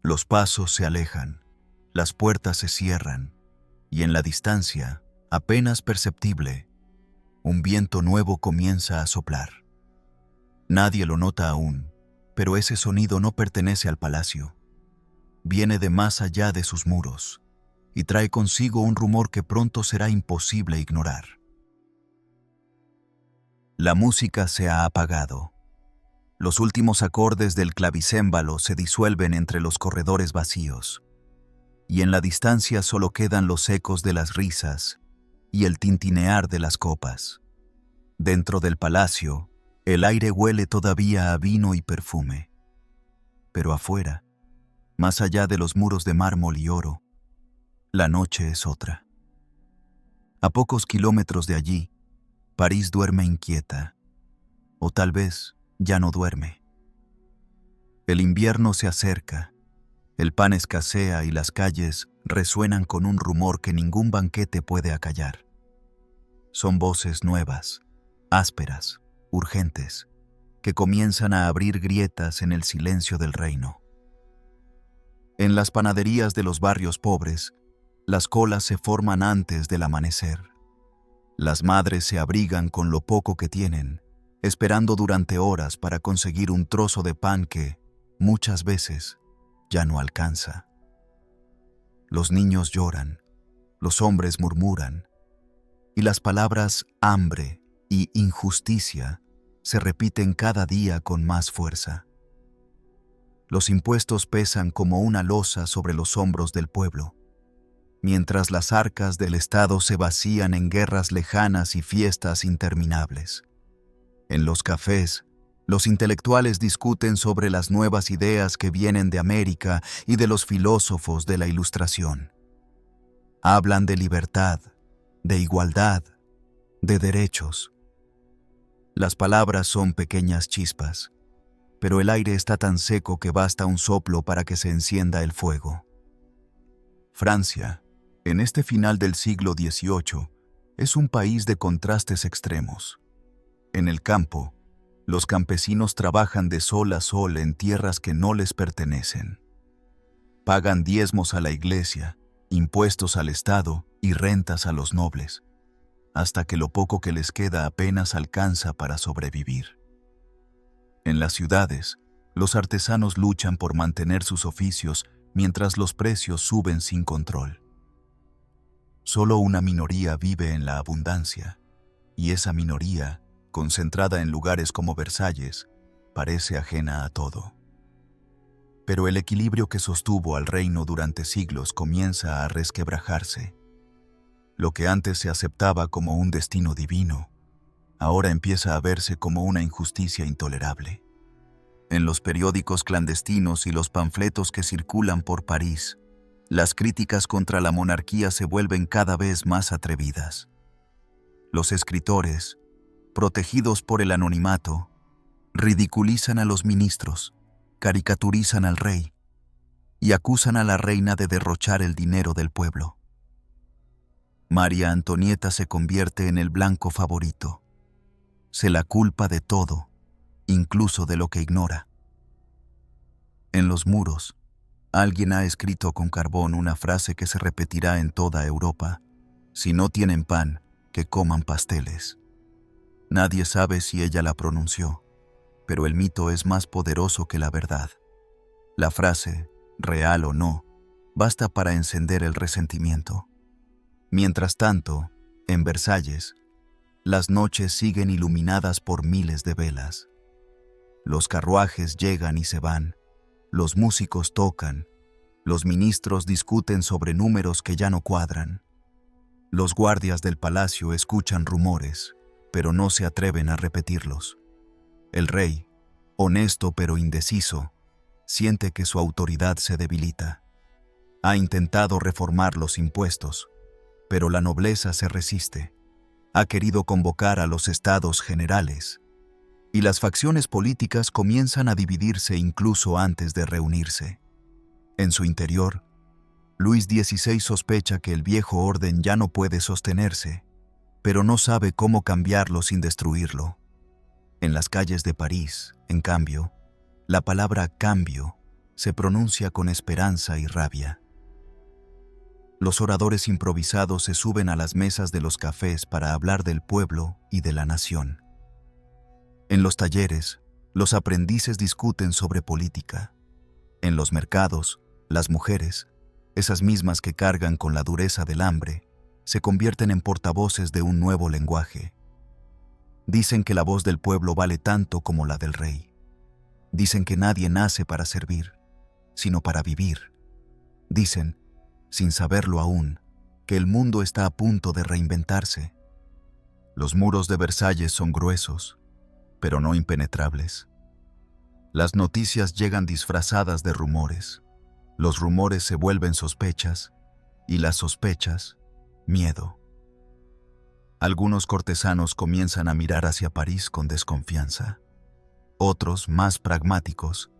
Speaker 1: Los pasos se alejan, las puertas se cierran, y en la distancia, apenas perceptible, un viento nuevo comienza a soplar. Nadie lo nota aún, pero ese sonido no pertenece al palacio. Viene de más allá de sus muros, y trae consigo un rumor que pronto será imposible ignorar. La música se ha apagado. Los últimos acordes del clavicémbalo se disuelven entre los corredores vacíos, y en la distancia solo quedan los ecos de las risas y el tintinear de las copas. Dentro del palacio, el aire huele todavía a vino y perfume. Pero afuera, más allá de los muros de mármol y oro, la noche es otra. A pocos kilómetros de allí, París duerme inquieta, o tal vez ya no duerme. El invierno se acerca, el pan escasea y las calles resuenan con un rumor que ningún banquete puede acallar. Son voces nuevas, ásperas, urgentes, que comienzan a abrir grietas en el silencio del reino. En las panaderías de los barrios pobres, las colas se forman antes del amanecer. Las madres se abrigan con lo poco que tienen, esperando durante horas para conseguir un trozo de pan que, muchas veces, ya no alcanza. Los niños lloran, los hombres murmuran, y las palabras hambre y injusticia se repiten cada día con más fuerza. Los impuestos pesan como una losa sobre los hombros del pueblo, mientras las arcas del Estado se vacían en guerras lejanas y fiestas interminables. En los cafés, los intelectuales discuten sobre las nuevas ideas que vienen de América y de los filósofos de la Ilustración. Hablan de libertad, de igualdad, de derechos. Las palabras son pequeñas chispas, pero el aire está tan seco que basta un soplo para que se encienda el fuego. Francia, en este final del siglo XVIII, es un país de contrastes extremos. En el campo, los campesinos trabajan de sol a sol en tierras que no les pertenecen. Pagan diezmos a la iglesia, impuestos al Estado y rentas a los nobles, hasta que lo poco que les queda apenas alcanza para sobrevivir. En las ciudades, los artesanos luchan por mantener sus oficios mientras los precios suben sin control. Solo una minoría vive en la abundancia, y esa minoría, concentrada en lugares como Versalles, parece ajena a todo. Pero el equilibrio que sostuvo al reino durante siglos comienza a resquebrajarse. Lo que antes se aceptaba como un destino divino, ahora empieza a verse como una injusticia intolerable. En los periódicos clandestinos y los panfletos que circulan por París, las críticas contra la monarquía se vuelven cada vez más atrevidas. Los escritores, protegidos por el anonimato, ridiculizan a los ministros, caricaturizan al rey y acusan a la reina de derrochar el dinero del pueblo. María Antonieta se convierte en el blanco favorito. Se la culpa de todo, incluso de lo que ignora. En los muros, alguien ha escrito con carbón una frase que se repetirá en toda Europa: si no tienen pan, que coman pasteles. Nadie sabe si ella la pronunció, pero el mito es más poderoso que la verdad. La frase, real o no, basta para encender el resentimiento. Mientras tanto, en Versalles, las noches siguen iluminadas por miles de velas. Los carruajes llegan y se van, los músicos tocan, los ministros discuten sobre números que ya no cuadran. Los guardias del palacio escuchan rumores, pero no se atreven a repetirlos. El rey, honesto pero indeciso, siente que su autoridad se debilita. Ha intentado reformar los impuestos, pero la nobleza se resiste. Ha querido convocar a los estados generales, y las facciones políticas comienzan a dividirse incluso antes de reunirse. En su interior, Luis XVI sospecha que el viejo orden ya no puede sostenerse, pero no sabe cómo cambiarlo sin destruirlo. En las calles de París, en cambio, la palabra cambio se pronuncia con esperanza y rabia. Los oradores improvisados se suben a las mesas de los cafés para hablar del pueblo y de la nación. En los talleres, los aprendices discuten sobre política. En los mercados, las mujeres, esas mismas que cargan con la dureza del hambre, se convierten en portavoces de un nuevo lenguaje. Dicen que la voz del pueblo vale tanto como la del rey. Dicen que nadie nace para servir, sino para vivir. Dicen, sin saberlo aún, que el mundo está a punto de reinventarse. Los muros de Versalles son gruesos, pero no impenetrables. Las noticias llegan disfrazadas de rumores. Los rumores se vuelven sospechas, y las sospechas, miedo. Algunos cortesanos comienzan a mirar hacia París con desconfianza. Otros, más pragmáticos,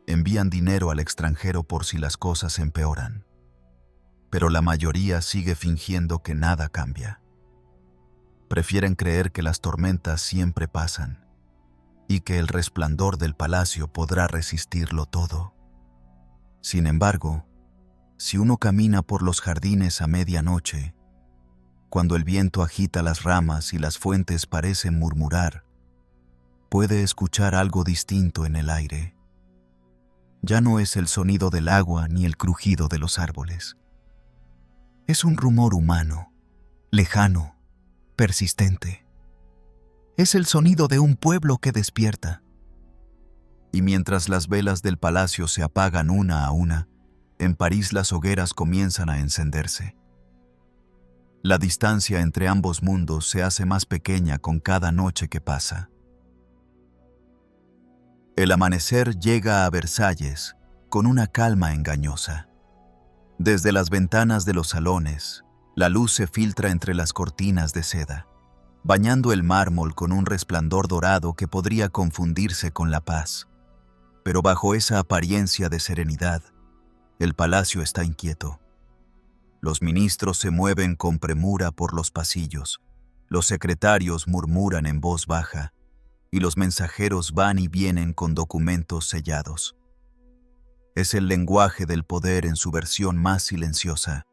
Speaker 1: envían dinero al extranjero por si las cosas empeoran. Pero la mayoría sigue fingiendo que nada cambia. Prefieren creer que las tormentas siempre pasan y que el resplandor del palacio podrá resistirlo todo. Sin embargo, si uno camina por los jardines a medianoche, cuando el viento agita las ramas y las fuentes parecen murmurar, puede escuchar algo distinto en el aire. Ya no es el sonido del agua ni el crujido de los árboles. Es un rumor humano, lejano, persistente. Es el sonido de un pueblo que despierta. Y mientras las velas del palacio se apagan una a una, en París las hogueras comienzan a encenderse. La distancia entre ambos mundos se hace más pequeña con cada noche que pasa. El amanecer llega a Versalles con una calma engañosa. Desde las ventanas de los salones, la luz se filtra entre las cortinas de seda, bañando el mármol con un resplandor dorado que podría confundirse con la paz. Pero bajo esa apariencia de serenidad, el palacio está inquieto. Los ministros se mueven con premura por los pasillos, los secretarios murmuran en voz baja, y los mensajeros van y vienen con documentos sellados. Es el lenguaje del poder en su versión más silenciosa,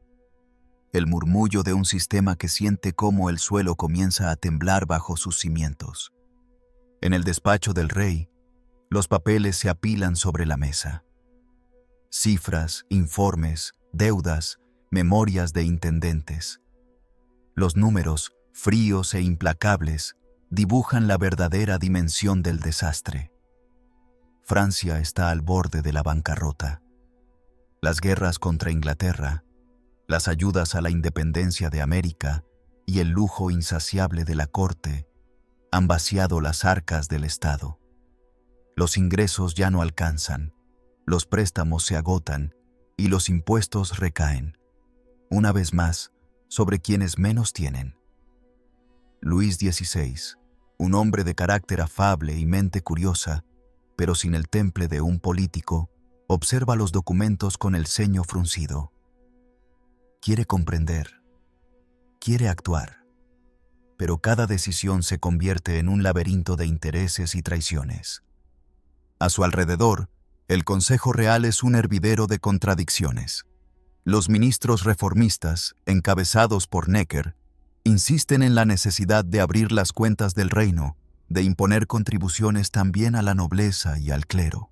Speaker 1: el murmullo de un sistema que siente cómo el suelo comienza a temblar bajo sus cimientos. En el despacho del rey, los papeles se apilan sobre la mesa. Cifras, informes, deudas, memorias de intendentes. Los números, fríos e implacables, dibujan la verdadera dimensión del desastre. Francia está al borde de la bancarrota. Las guerras contra Inglaterra, las ayudas a la independencia de América y el lujo insaciable de la corte han vaciado las arcas del Estado. Los ingresos ya no alcanzan, los préstamos se agotan y los impuestos recaen, una vez más, sobre quienes menos tienen. Luis XVI, un hombre de carácter afable y mente curiosa, pero sin el temple de un político, observa los documentos con el ceño fruncido. Quiere comprender, quiere actuar, pero cada decisión se convierte en un laberinto de intereses y traiciones. A su alrededor, el Consejo Real es un hervidero de contradicciones. Los ministros reformistas, encabezados por Necker, insisten en la necesidad de abrir las cuentas del reino, de imponer contribuciones también a la nobleza y al clero.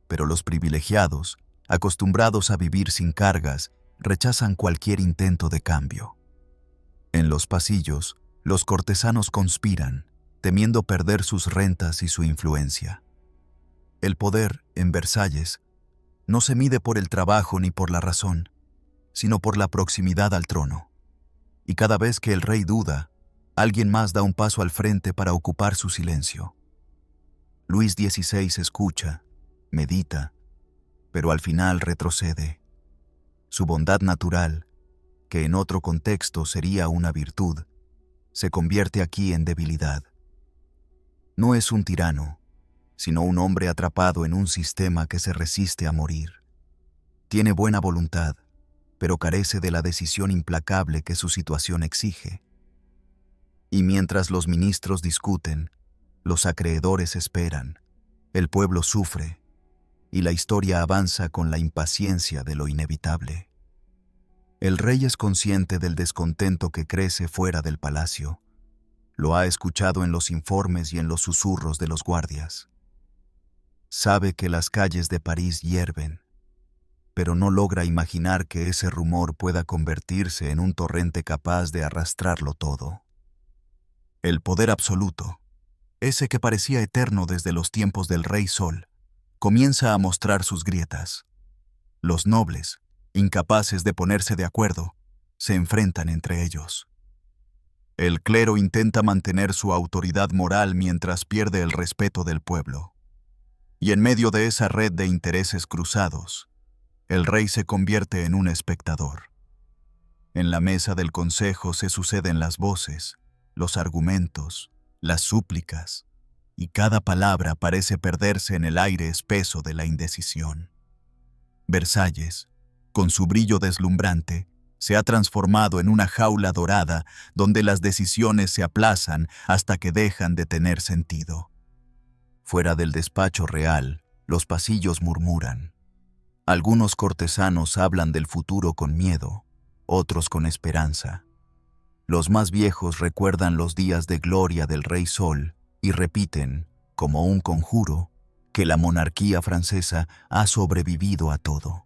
Speaker 1: Pero los privilegiados, acostumbrados a vivir sin cargas, rechazan cualquier intento de cambio. En los pasillos, los cortesanos conspiran, temiendo perder sus rentas y su influencia. El poder, en Versalles, no se mide por el trabajo ni por la razón, sino por la proximidad al trono. Y cada vez que el rey duda, alguien más da un paso al frente para ocupar su silencio. Luis XVI escucha, medita, pero al final retrocede. Su bondad natural, que en otro contexto sería una virtud, se convierte aquí en debilidad. No es un tirano, sino un hombre atrapado en un sistema que se resiste a morir. Tiene buena voluntad, pero carece de la decisión implacable que su situación exige. Y mientras los ministros discuten, los acreedores esperan, el pueblo sufre, y la historia avanza con la impaciencia de lo inevitable. El rey es consciente del descontento que crece fuera del palacio. Lo ha escuchado en los informes y en los susurros de los guardias. Sabe que las calles de París hierven, pero no logra imaginar que ese rumor pueda convertirse en un torrente capaz de arrastrarlo todo. El poder absoluto, ese que parecía eterno desde los tiempos del Rey Sol, comienza a mostrar sus grietas. Los nobles, incapaces de ponerse de acuerdo, se enfrentan entre ellos. El clero intenta mantener su autoridad moral mientras pierde el respeto del pueblo. Y en medio de esa red de intereses cruzados, el rey se convierte en un espectador. En la mesa del consejo se suceden las voces, los argumentos, las súplicas, y cada palabra parece perderse en el aire espeso de la indecisión. Versalles, con su brillo deslumbrante, se ha transformado en una jaula dorada donde las decisiones se aplazan hasta que dejan de tener sentido. Fuera del despacho real, los pasillos murmuran. Algunos cortesanos hablan del futuro con miedo, otros con esperanza. Los más viejos recuerdan los días de gloria del Rey Sol y repiten, como un conjuro, que la monarquía francesa ha sobrevivido a todo.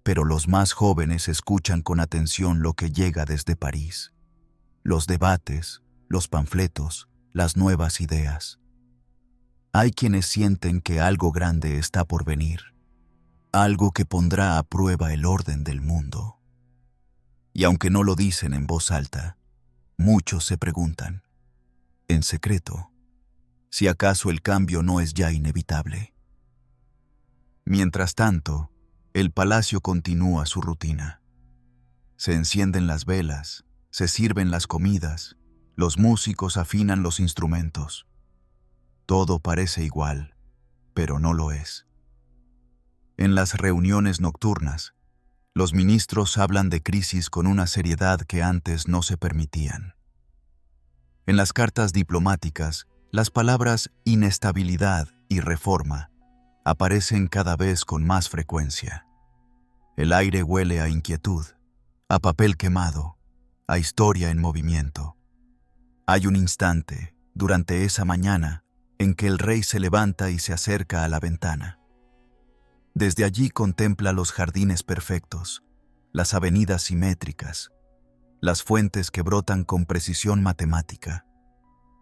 Speaker 1: Pero los más jóvenes escuchan con atención lo que llega desde París. Los debates, los panfletos, las nuevas ideas. Hay quienes sienten que algo grande está por venir, algo que pondrá a prueba el orden del mundo. Y aunque no lo dicen en voz alta, muchos se preguntan, en secreto, si acaso el cambio no es ya inevitable. Mientras tanto, el palacio continúa su rutina. Se encienden las velas, se sirven las comidas, los músicos afinan los instrumentos. Todo parece igual, pero no lo es. En las reuniones nocturnas, los ministros hablan de crisis con una seriedad que antes no se permitían. En las cartas diplomáticas, las palabras inestabilidad y reforma aparecen cada vez con más frecuencia. El aire huele a inquietud, a papel quemado, a historia en movimiento. Hay un instante, durante esa mañana, en que el rey se levanta y se acerca a la ventana. Desde allí contempla los jardines perfectos, las avenidas simétricas, las fuentes que brotan con precisión matemática.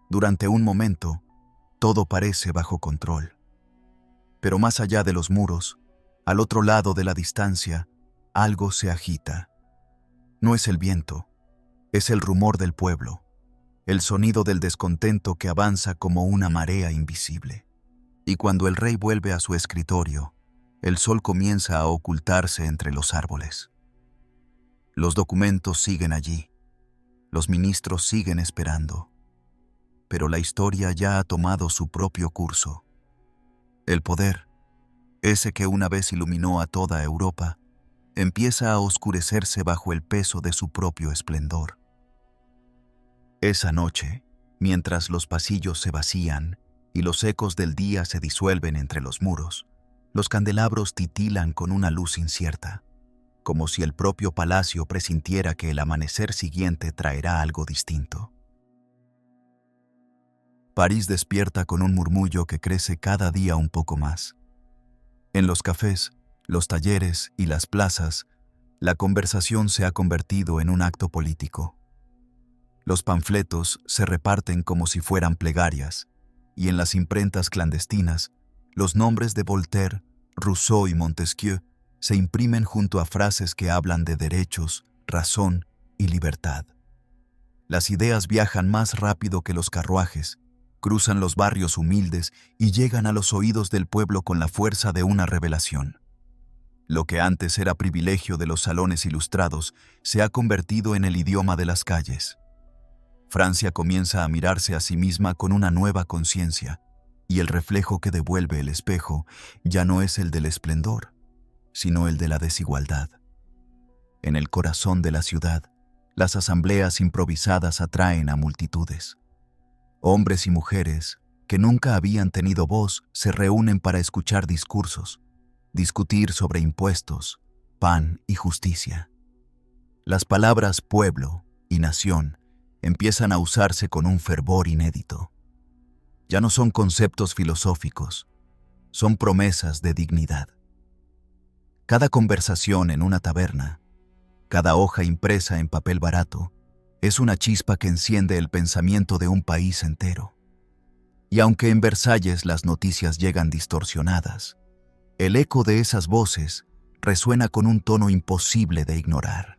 Speaker 1: Durante un momento, todo parece bajo control. Pero más allá de los muros, al otro lado de la distancia, algo se agita. No es el viento, es el rumor del pueblo, el sonido del descontento que avanza como una marea invisible. Y cuando el rey vuelve a su escritorio, el sol comienza a ocultarse entre los árboles. Los documentos siguen allí, los ministros siguen esperando, pero la historia ya ha tomado su propio curso. El poder, ese que una vez iluminó a toda Europa, empieza a oscurecerse bajo el peso de su propio esplendor. Esa noche, mientras los pasillos se vacían y los ecos del día se disuelven entre los muros, los candelabros titilan con una luz incierta, como si el propio palacio presintiera que el amanecer siguiente traerá algo distinto. París despierta con un murmullo que crece cada día un poco más. En los cafés, los talleres y las plazas, la conversación se ha convertido en un acto político. Los panfletos se reparten como si fueran plegarias, y en las imprentas clandestinas, los nombres de Voltaire, Rousseau y Montesquieu se imprimen junto a frases que hablan de derechos, razón y libertad. Las ideas viajan más rápido que los carruajes, cruzan los barrios humildes y llegan a los oídos del pueblo con la fuerza de una revelación. Lo que antes era privilegio de los salones ilustrados se ha convertido en el idioma de las calles. Francia comienza a mirarse a sí misma con una nueva conciencia, y el reflejo que devuelve el espejo ya no es el del esplendor, sino el de la desigualdad. En el corazón de la ciudad, las asambleas improvisadas atraen a multitudes. Hombres y mujeres que nunca habían tenido voz se reúnen para escuchar discursos, discutir sobre impuestos, pan y justicia. Las palabras pueblo y nación empiezan a usarse con un fervor inédito. Ya no son conceptos filosóficos, son promesas de dignidad. Cada conversación en una taberna, cada hoja impresa en papel barato, es una chispa que enciende el pensamiento de un país entero. Y aunque en Versalles las noticias llegan distorsionadas, el eco de esas voces resuena con un tono imposible de ignorar.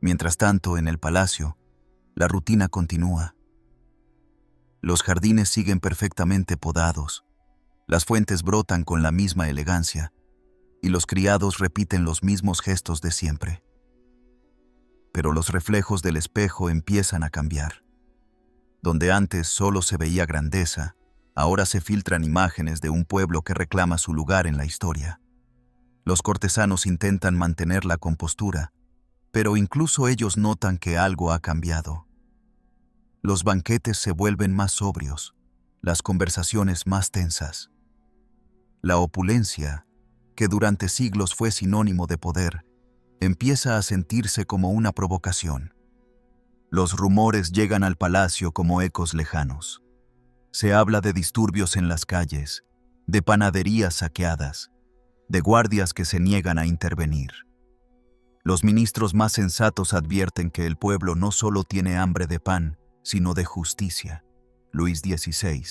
Speaker 1: Mientras tanto, en el palacio, la rutina continúa. Los jardines siguen perfectamente podados, las fuentes brotan con la misma elegancia, y los criados repiten los mismos gestos de siempre. Pero los reflejos del espejo empiezan a cambiar. Donde antes solo se veía grandeza, ahora se filtran imágenes de un pueblo que reclama su lugar en la historia. Los cortesanos intentan mantener la compostura, pero incluso ellos notan que algo ha cambiado. Los banquetes se vuelven más sobrios, las conversaciones más tensas. La opulencia, que durante siglos fue sinónimo de poder, empieza a sentirse como una provocación. Los rumores llegan al palacio como ecos lejanos. Se habla de disturbios en las calles, de panaderías saqueadas, de guardias que se niegan a intervenir. Los ministros más sensatos advierten que el pueblo no solo tiene hambre de pan, sino de justicia. Luis XVI.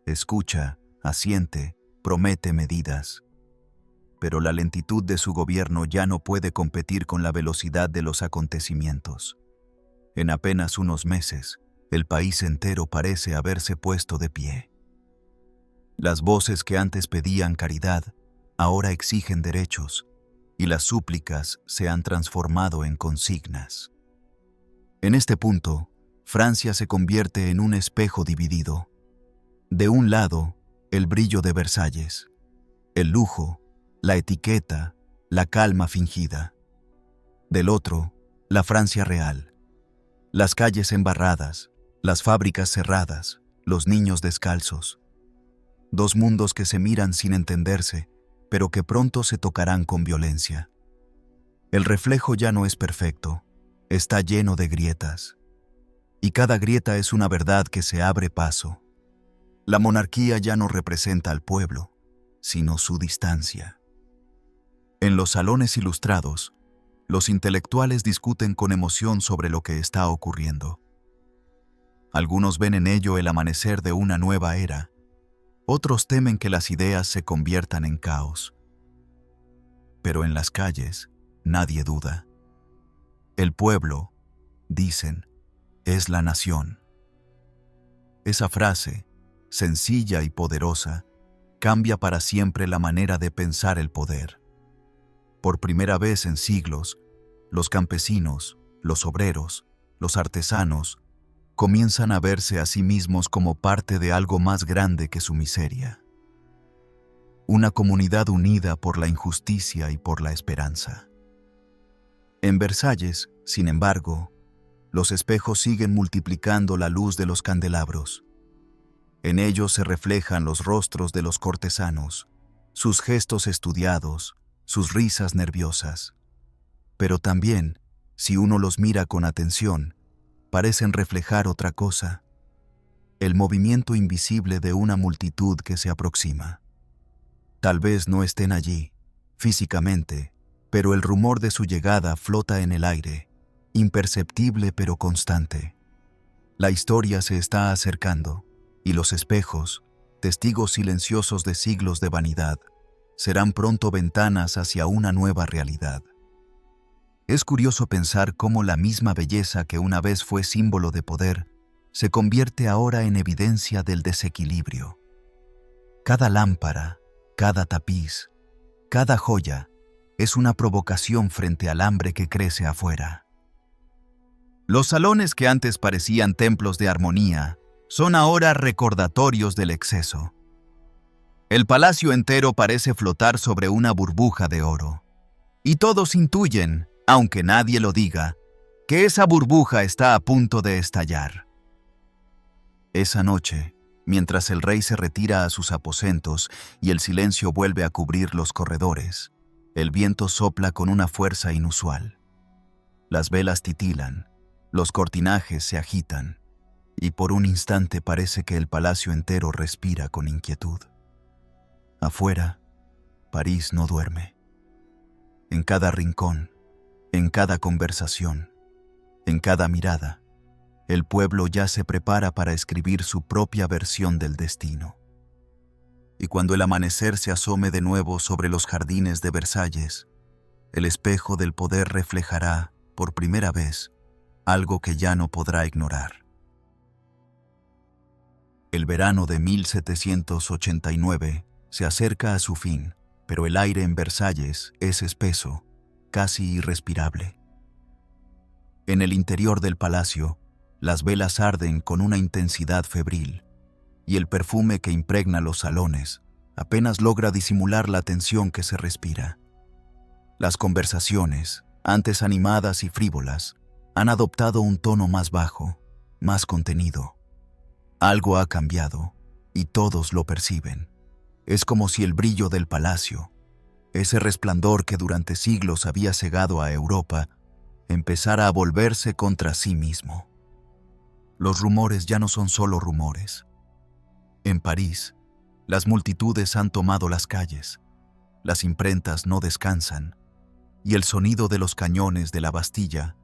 Speaker 1: Escucha, asiente, promete medidas. Pero la lentitud de su gobierno ya no puede competir con la velocidad de los acontecimientos. En apenas unos meses, el país entero parece haberse puesto de pie. Las voces que antes pedían caridad, ahora exigen derechos, y las súplicas se han transformado en consignas. En este punto, Francia se convierte en un espejo dividido. De un lado, el brillo de Versalles, el lujo, la etiqueta, la calma fingida. Del otro, la Francia real. Las calles embarradas, las fábricas cerradas, los niños descalzos. Dos mundos que se miran sin entenderse, pero que pronto se tocarán con violencia. El reflejo ya no es perfecto, está lleno de grietas. Y cada grieta es una verdad que se abre paso. La monarquía ya no representa al pueblo, sino su distancia. En los salones ilustrados, los intelectuales discuten con emoción sobre lo que está ocurriendo. Algunos ven en ello el amanecer de una nueva era, otros temen que las ideas se conviertan en caos. Pero en las calles, nadie duda. El pueblo, dicen, es la nación. Esa frase, sencilla y poderosa, cambia para siempre la manera de pensar el poder. Por primera vez en siglos, los campesinos, los obreros, los artesanos, comienzan a verse a sí mismos como parte de algo más grande que su miseria. Una comunidad unida por la injusticia y por la esperanza. En Versalles, sin embargo, los espejos siguen multiplicando la luz de los candelabros. En ellos se reflejan los rostros de los cortesanos, sus gestos estudiados, sus risas nerviosas. Pero también, si uno los mira con atención, parecen reflejar otra cosa: el movimiento invisible de una multitud que se aproxima. Tal vez no estén allí, físicamente, pero el rumor de su llegada flota en el aire, imperceptible pero constante. La historia se está acercando, y los espejos, testigos silenciosos de siglos de vanidad, serán pronto ventanas hacia una nueva realidad. Es curioso pensar cómo la misma belleza que una vez fue símbolo de poder se convierte ahora en evidencia del desequilibrio. Cada lámpara, cada tapiz, cada joya es una provocación frente al hambre que crece afuera. Los salones que antes parecían templos de armonía son ahora recordatorios del exceso. El palacio entero parece flotar sobre una burbuja de oro. Y todos intuyen, aunque nadie lo diga, que esa burbuja está a punto de estallar. Esa noche, mientras el rey se retira a sus aposentos y el silencio vuelve a cubrir los corredores, el viento sopla con una fuerza inusual. Las velas titilan, los cortinajes se agitan, y por un instante parece que el palacio entero respira con inquietud. Afuera, París no duerme. En cada rincón, en cada conversación, en cada mirada, el pueblo ya se prepara para escribir su propia versión del destino. Y cuando el amanecer se asome de nuevo sobre los jardines de Versalles, el espejo del poder reflejará, por primera vez, algo que ya no podrá ignorar. El verano de 1789 se acerca a su fin, pero el aire en Versalles es espeso, casi irrespirable. En el interior del palacio, las velas arden con una intensidad febril, y el perfume que impregna los salones apenas logra disimular la tensión que se respira. Las conversaciones, antes animadas y frívolas, han adoptado un tono más bajo, más contenido. Algo ha cambiado, y todos lo perciben. Es como si el brillo del palacio, ese resplandor que durante siglos había cegado a Europa, empezara a volverse contra sí mismo. Los rumores ya no son solo rumores. En París, las multitudes han tomado las calles, las imprentas no descansan, y el sonido de los cañones de la Bastilla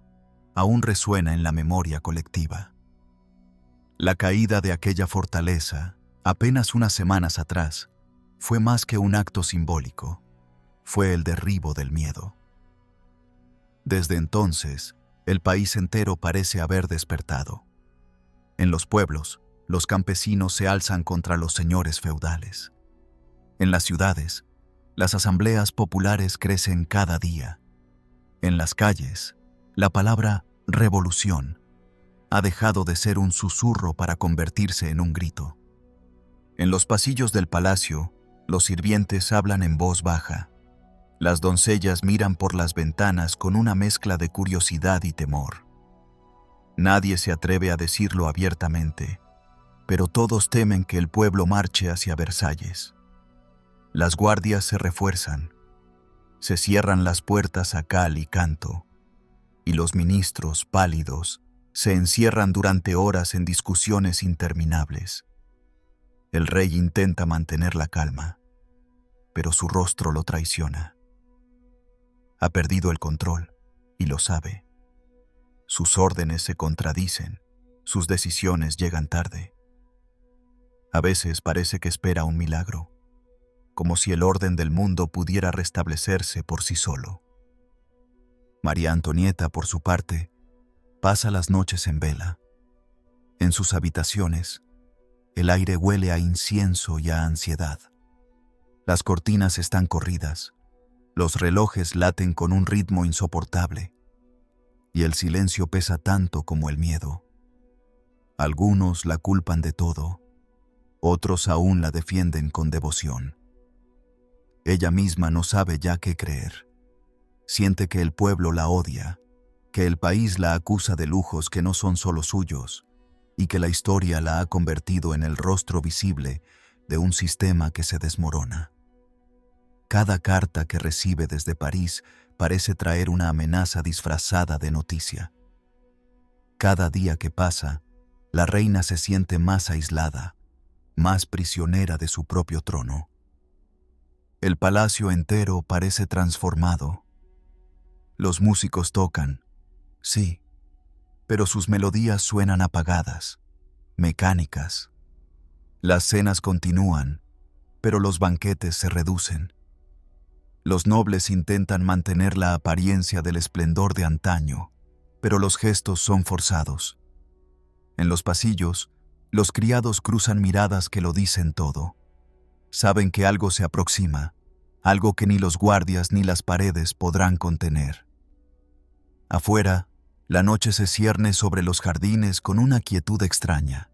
Speaker 1: aún resuena en la memoria colectiva. La caída de aquella fortaleza, apenas unas semanas atrás, fue más que un acto simbólico, fue el derribo del miedo. Desde entonces, el país entero parece haber despertado. En los pueblos, los campesinos se alzan contra los señores feudales. En las ciudades, las asambleas populares crecen cada día. En las calles, la palabra revolución ha dejado de ser un susurro para convertirse en un grito. En los pasillos del palacio, los sirvientes hablan en voz baja. Las doncellas miran por las ventanas con una mezcla de curiosidad y temor. Nadie se atreve a decirlo abiertamente, pero todos temen que el pueblo marche hacia Versalles. Las guardias se refuerzan, se cierran las puertas a cal y canto, y los ministros, pálidos, se encierran durante horas en discusiones interminables. El rey intenta mantener la calma, pero su rostro lo traiciona. Ha perdido el control, y lo sabe. Sus órdenes se contradicen, sus decisiones llegan tarde. A veces parece que espera un milagro, como si el orden del mundo pudiera restablecerse por sí solo. María Antonieta, por su parte, pasa las noches en vela. En sus habitaciones, el aire huele a incienso y a ansiedad. Las cortinas están corridas, los relojes laten con un ritmo insoportable, y el silencio pesa tanto como el miedo. Algunos la culpan de todo, otros aún la defienden con devoción. Ella misma no sabe ya qué creer. Siente que el pueblo la odia, que el país la acusa de lujos que no son solo suyos, y que la historia la ha convertido en el rostro visible de un sistema que se desmorona. Cada carta que recibe desde París parece traer una amenaza disfrazada de noticia. Cada día que pasa, la reina se siente más aislada, más prisionera de su propio trono. El palacio entero parece transformado. Los músicos tocan, sí, pero sus melodías suenan apagadas, mecánicas. Las cenas continúan, pero los banquetes se reducen. Los nobles intentan mantener la apariencia del esplendor de antaño, pero los gestos son forzados. En los pasillos, los criados cruzan miradas que lo dicen todo. Saben que algo se aproxima, algo que ni los guardias ni las paredes podrán contener. Afuera, la noche se cierne sobre los jardines con una quietud extraña.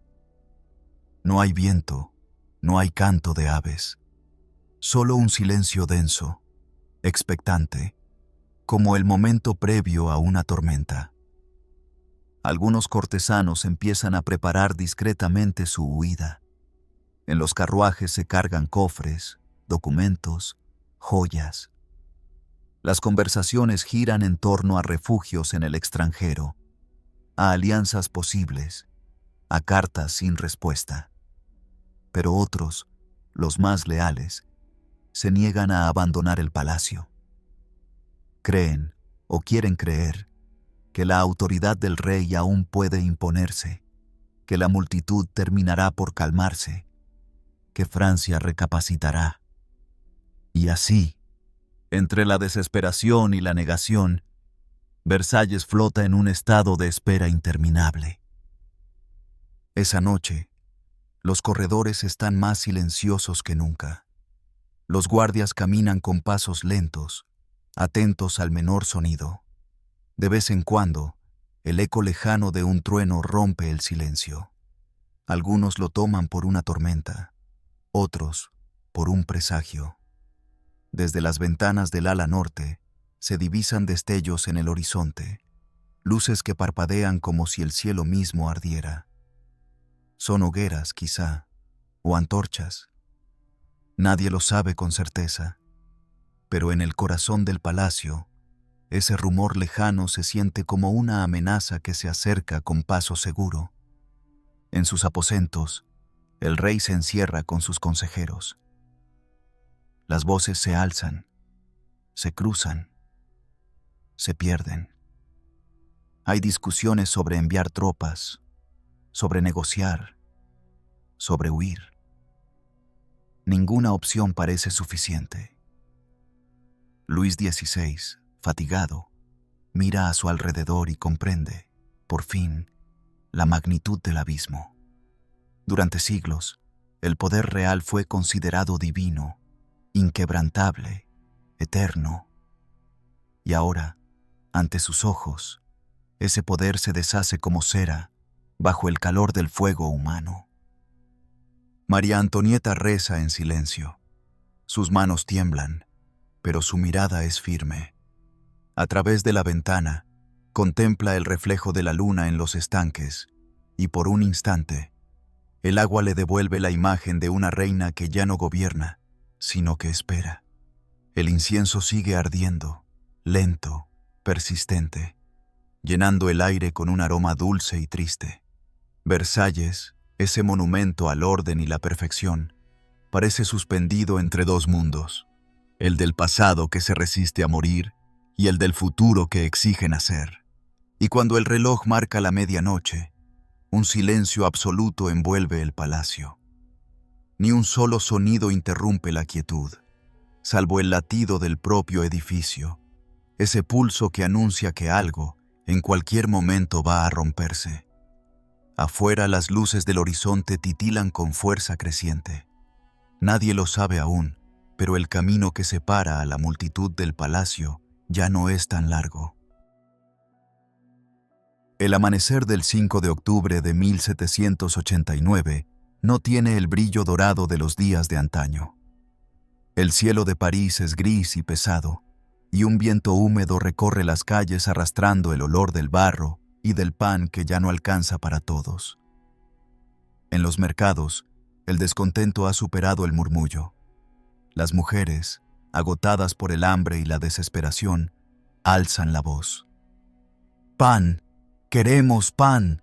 Speaker 1: No hay viento, no hay canto de aves, Solo un silencio denso, expectante, como el momento previo a una tormenta. Algunos cortesanos empiezan a preparar discretamente su huida. En los carruajes se cargan cofres, documentos, joyas. Las conversaciones giran en torno a refugios en el extranjero, a alianzas posibles, a cartas sin respuesta. Pero otros, los más leales, se niegan a abandonar el palacio. Creen, o quieren creer, que la autoridad del rey aún puede imponerse, que la multitud terminará por calmarse, que Francia recapacitará. Y así, entre la desesperación y la negación, Versalles flota en un estado de espera interminable. Esa noche, los corredores están más silenciosos que nunca. Los guardias caminan con pasos lentos, atentos al menor sonido. De vez en cuando, el eco lejano de un trueno rompe el silencio. Algunos lo toman por una tormenta, otros por un presagio. Desde las ventanas del ala norte se divisan destellos en el horizonte, luces que parpadean como si el cielo mismo ardiera. Son hogueras, quizá, o antorchas. Nadie lo sabe con certeza, pero en el corazón del palacio, ese rumor lejano se siente como una amenaza que se acerca con paso seguro. En sus aposentos, el rey se encierra con sus consejeros. Las voces se alzan, se cruzan, se pierden. Hay discusiones sobre enviar tropas, sobre negociar, sobre huir. Ninguna opción parece suficiente. Luis XVI, fatigado, mira a su alrededor y comprende, por fin, la magnitud del abismo. Durante siglos, el poder real fue considerado divino, inquebrantable, eterno. Y ahora, ante sus ojos, ese poder se deshace como cera bajo el calor del fuego humano. María Antonieta reza en silencio. Sus manos tiemblan, pero su mirada es firme. A través de la ventana, contempla el reflejo de la luna en los estanques, y por un instante, el agua le devuelve la imagen de una reina que ya no gobierna, sino que espera. El incienso sigue ardiendo, lento, persistente, llenando el aire con un aroma dulce y triste. Versalles, ese monumento al orden y la perfección, parece suspendido entre dos mundos, el del pasado que se resiste a morir y el del futuro que exige nacer. Y cuando el reloj marca la medianoche, un silencio absoluto envuelve el palacio. Ni un solo sonido interrumpe la quietud, salvo el latido del propio edificio, ese pulso que anuncia que algo, en cualquier momento, va a romperse. Afuera las luces del horizonte titilan con fuerza creciente. Nadie lo sabe aún, pero el camino que separa a la multitud del palacio ya no es tan largo. El amanecer del 5 de octubre de 1789 no tiene el brillo dorado de los días de antaño. El cielo de París es gris y pesado, y un viento húmedo recorre las calles arrastrando el olor del barro y del pan que ya no alcanza para todos. En los mercados, el descontento ha superado el murmullo. Las mujeres, agotadas por el hambre y la desesperación, alzan la voz. ¡Pan! ¡Queremos pan!,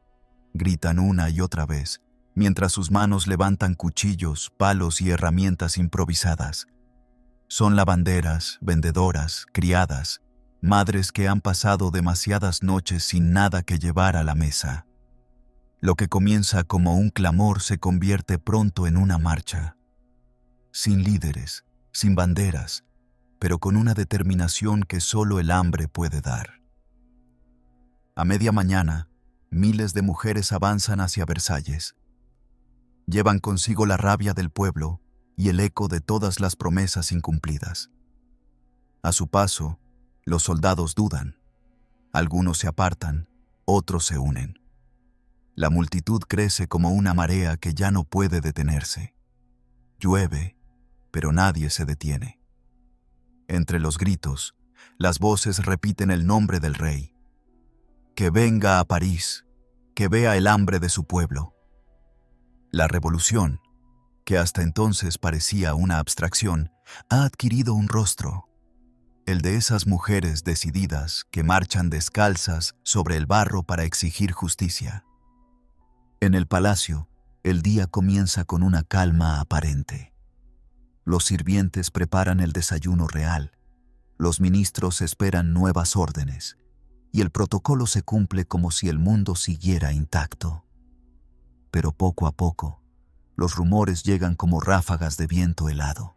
Speaker 1: gritan una y otra vez, mientras sus manos levantan cuchillos, palos y herramientas improvisadas. Son lavanderas, vendedoras, criadas, madres que han pasado demasiadas noches sin nada que llevar a la mesa. Lo que comienza como un clamor se convierte pronto en una marcha. Sin líderes, sin banderas, pero con una determinación que solo el hambre puede dar. A media mañana, miles de mujeres avanzan hacia Versalles. Llevan consigo la rabia del pueblo y el eco de todas las promesas incumplidas. A su paso, los soldados dudan. Algunos se apartan, otros se unen. La multitud crece como una marea que ya no puede detenerse. Llueve, pero nadie se detiene. Entre los gritos, las voces repiten el nombre del rey. Que venga a París, que vea el hambre de su pueblo. La revolución, que hasta entonces parecía una abstracción, ha adquirido un rostro, el de esas mujeres decididas que marchan descalzas sobre el barro para exigir justicia. En el palacio, el día comienza con una calma aparente. Los sirvientes preparan el desayuno real, los ministros esperan nuevas órdenes, y el protocolo se cumple como si el mundo siguiera intacto. Pero poco a poco, los rumores llegan como ráfagas de viento helado.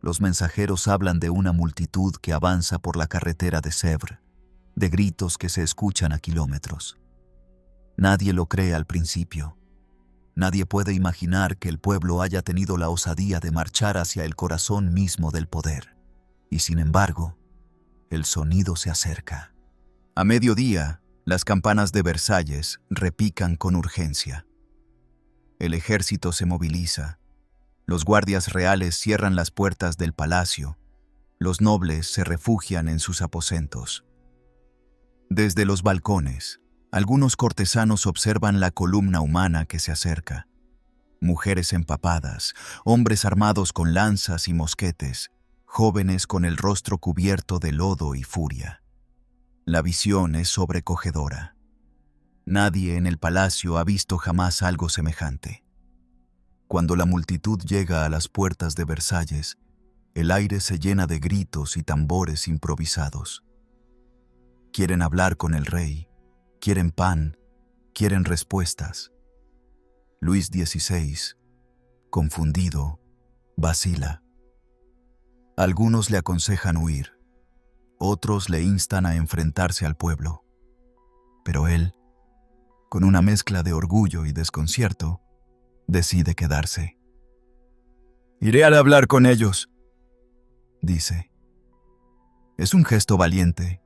Speaker 1: Los mensajeros hablan de una multitud que avanza por la carretera de Sèvres, de gritos que se escuchan a kilómetros. Nadie lo cree al principio. Nadie puede imaginar que el pueblo haya tenido la osadía de marchar hacia el corazón mismo del poder. Y sin embargo, el sonido se acerca. A mediodía, las campanas de Versalles repican con urgencia. El ejército se moviliza. Los guardias reales cierran las puertas del palacio. Los nobles se refugian en sus aposentos. Desde los balcones, algunos cortesanos observan la columna humana que se acerca. Mujeres empapadas, hombres armados con lanzas y mosquetes, jóvenes con el rostro cubierto de lodo y furia. La visión es sobrecogedora. Nadie en el palacio ha visto jamás algo semejante. Cuando la multitud llega a las puertas de Versalles, el aire se llena de gritos y tambores improvisados. Quieren hablar con el rey, quieren pan, quieren respuestas. Luis XVI, confundido, vacila. Algunos le aconsejan huir, otros le instan a enfrentarse al pueblo. Pero él, con una mezcla de orgullo y desconcierto, decide quedarse. «Iré a hablar con ellos», dice. Es un gesto valiente,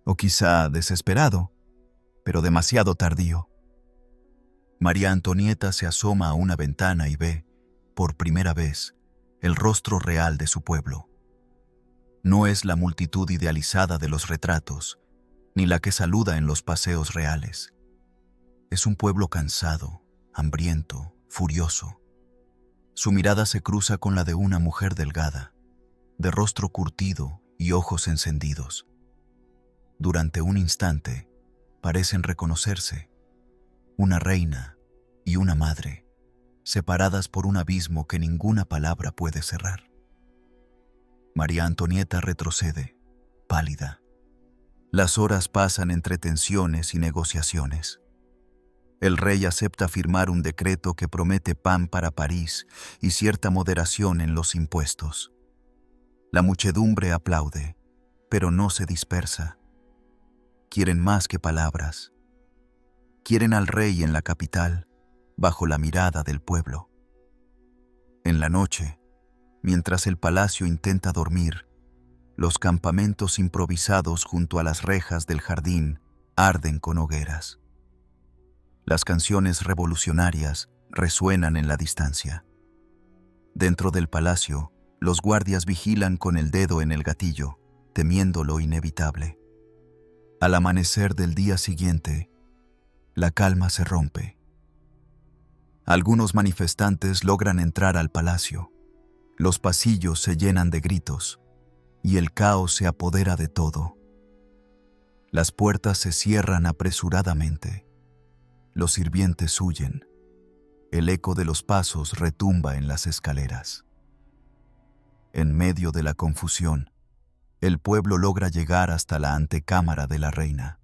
Speaker 1: o quizá desesperado, pero demasiado tardío. María Antonieta se asoma a una ventana y ve, por primera vez, el rostro real de su pueblo. No es la multitud idealizada de los retratos, ni la que saluda en los paseos reales. Es un pueblo cansado, hambriento, furioso. Su mirada se cruza con la de una mujer delgada, de rostro curtido y ojos encendidos. Durante un instante, parecen reconocerse, una reina y una madre, separadas por un abismo que ninguna palabra puede cerrar. María Antonieta retrocede, pálida. Las horas pasan entre tensiones y negociaciones. El rey acepta firmar un decreto que promete pan para París y cierta moderación en los impuestos. La muchedumbre aplaude, pero no se dispersa. Quieren más que palabras. Quieren al rey en la capital, bajo la mirada del pueblo. En la noche, mientras el palacio intenta dormir, los campamentos improvisados junto a las rejas del jardín arden con hogueras. Las canciones revolucionarias resuenan en la distancia. Dentro del palacio, los guardias vigilan con el dedo en el gatillo, temiendo lo inevitable. Al amanecer del día siguiente, la calma se rompe. Algunos manifestantes logran entrar al palacio. Los pasillos se llenan de gritos y el caos se apodera de todo. Las puertas se cierran apresuradamente. Los sirvientes huyen. El eco de los pasos retumba en las escaleras. En medio de la confusión, el pueblo logra llegar hasta la antecámara de la reina.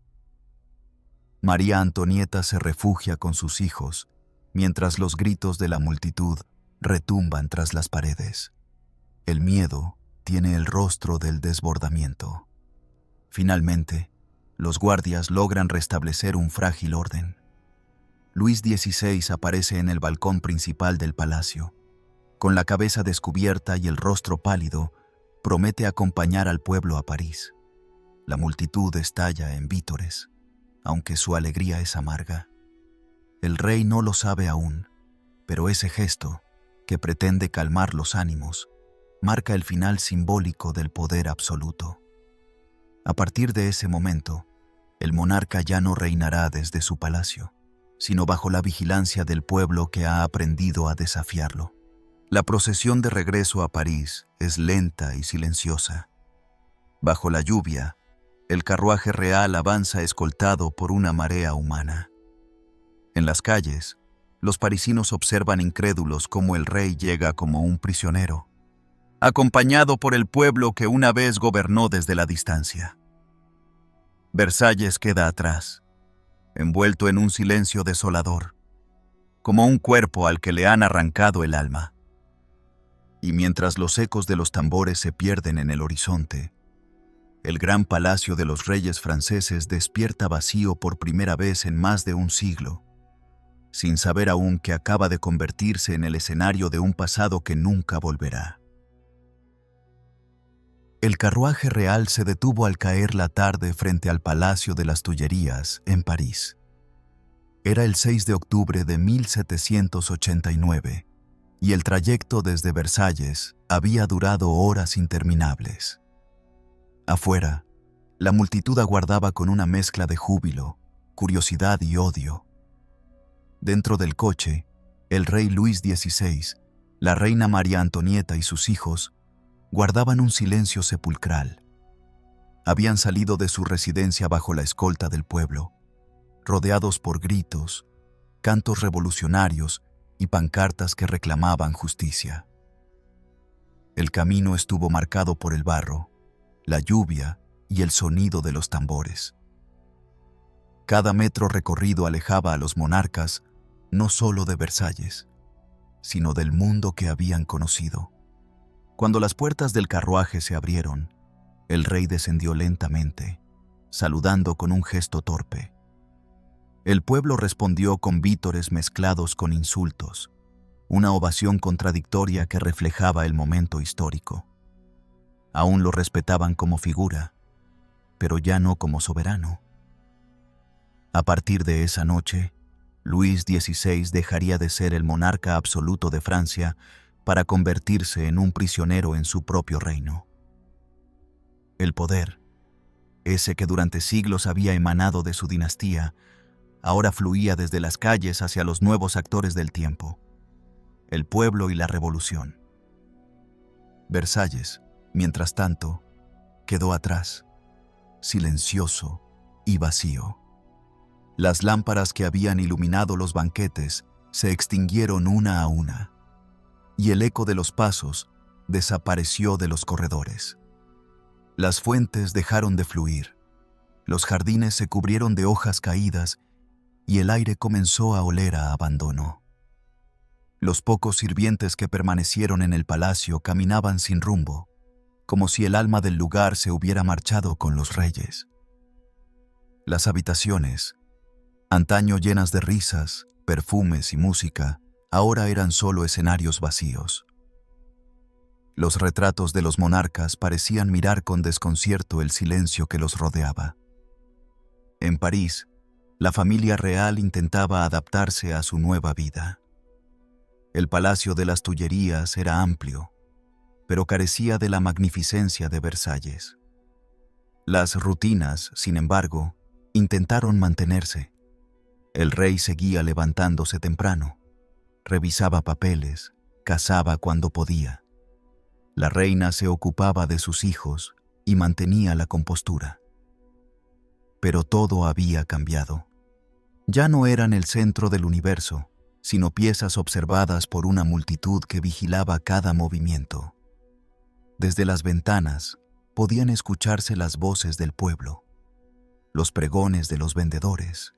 Speaker 1: María Antonieta se refugia con sus hijos, mientras los gritos de la multitud retumban tras las paredes. El miedo tiene el rostro del desbordamiento. Finalmente, los guardias logran restablecer un frágil orden. Luis XVI aparece en el balcón principal del palacio. Con la cabeza descubierta y el rostro pálido, promete acompañar al pueblo a París. La multitud estalla en vítores, aunque su alegría es amarga. El rey no lo sabe aún, pero ese gesto, que pretende calmar los ánimos, marca el final simbólico del poder absoluto. A partir de ese momento, el monarca ya no reinará desde su palacio, sino bajo la vigilancia del pueblo que ha aprendido a desafiarlo. La procesión de regreso a París es lenta y silenciosa. Bajo la lluvia, el carruaje real avanza escoltado por una marea humana. En las calles, los parisinos observan incrédulos cómo el rey llega como un prisionero, acompañado por el pueblo que una vez gobernó desde la distancia. Versalles queda atrás, envuelto en un silencio desolador, como un cuerpo al que le han arrancado el alma. Y mientras los ecos de los tambores se pierden en el horizonte, el gran palacio de los reyes franceses despierta vacío por primera vez en más de un siglo, sin saber aún que acaba de convertirse en el escenario de un pasado que nunca volverá. El carruaje real se detuvo al caer la tarde frente al Palacio de las Tullerías, en París. Era el 6 de octubre de 1789, y el trayecto desde Versalles había durado horas interminables. Afuera, la multitud aguardaba con una mezcla de júbilo, curiosidad y odio. Dentro del coche, el rey Luis XVI, la reina María Antonieta y sus hijos guardaban un silencio sepulcral. Habían salido de su residencia bajo la escolta del pueblo, rodeados por gritos, cantos revolucionarios y pancartas que reclamaban justicia. El camino estuvo marcado por el barro, la lluvia y el sonido de los tambores. Cada metro recorrido alejaba a los monarcas no solo de Versalles, sino del mundo que habían conocido. Cuando las puertas del carruaje se abrieron, el rey descendió lentamente, saludando con un gesto torpe. El pueblo respondió con vítores mezclados con insultos, una ovación contradictoria que reflejaba el momento histórico. Aún lo respetaban como figura, pero ya no como soberano. A partir de esa noche, Luis XVI dejaría de ser el monarca absoluto de Francia para convertirse en un prisionero en su propio reino. El poder, ese que durante siglos había emanado de su dinastía, ahora fluía desde las calles hacia los nuevos actores del tiempo, el pueblo y la revolución. Versalles, mientras tanto, quedó atrás, silencioso y vacío. Las lámparas que habían iluminado los banquetes se extinguieron una a una, y el eco de los pasos desapareció de los corredores. Las fuentes dejaron de fluir, los jardines se cubrieron de hojas caídas y el aire comenzó a oler a abandono. Los pocos sirvientes que permanecieron en el palacio caminaban sin rumbo, como si el alma del lugar se hubiera marchado con los reyes. Las habitaciones, antaño llenas de risas, perfumes y música, ahora eran solo escenarios vacíos. Los retratos de los monarcas parecían mirar con desconcierto el silencio que los rodeaba. En París, la familia real intentaba adaptarse a su nueva vida. El Palacio de las Tullerías era amplio, pero carecía de la magnificencia de Versalles. Las rutinas, sin embargo, intentaron mantenerse. El rey seguía levantándose temprano, revisaba papeles, cazaba cuando podía. La reina se ocupaba de sus hijos y mantenía la compostura. Pero todo había cambiado. Ya no eran el centro del universo, sino piezas observadas por una multitud que vigilaba cada movimiento. Desde las ventanas podían escucharse las voces del pueblo, los pregones de los vendedores,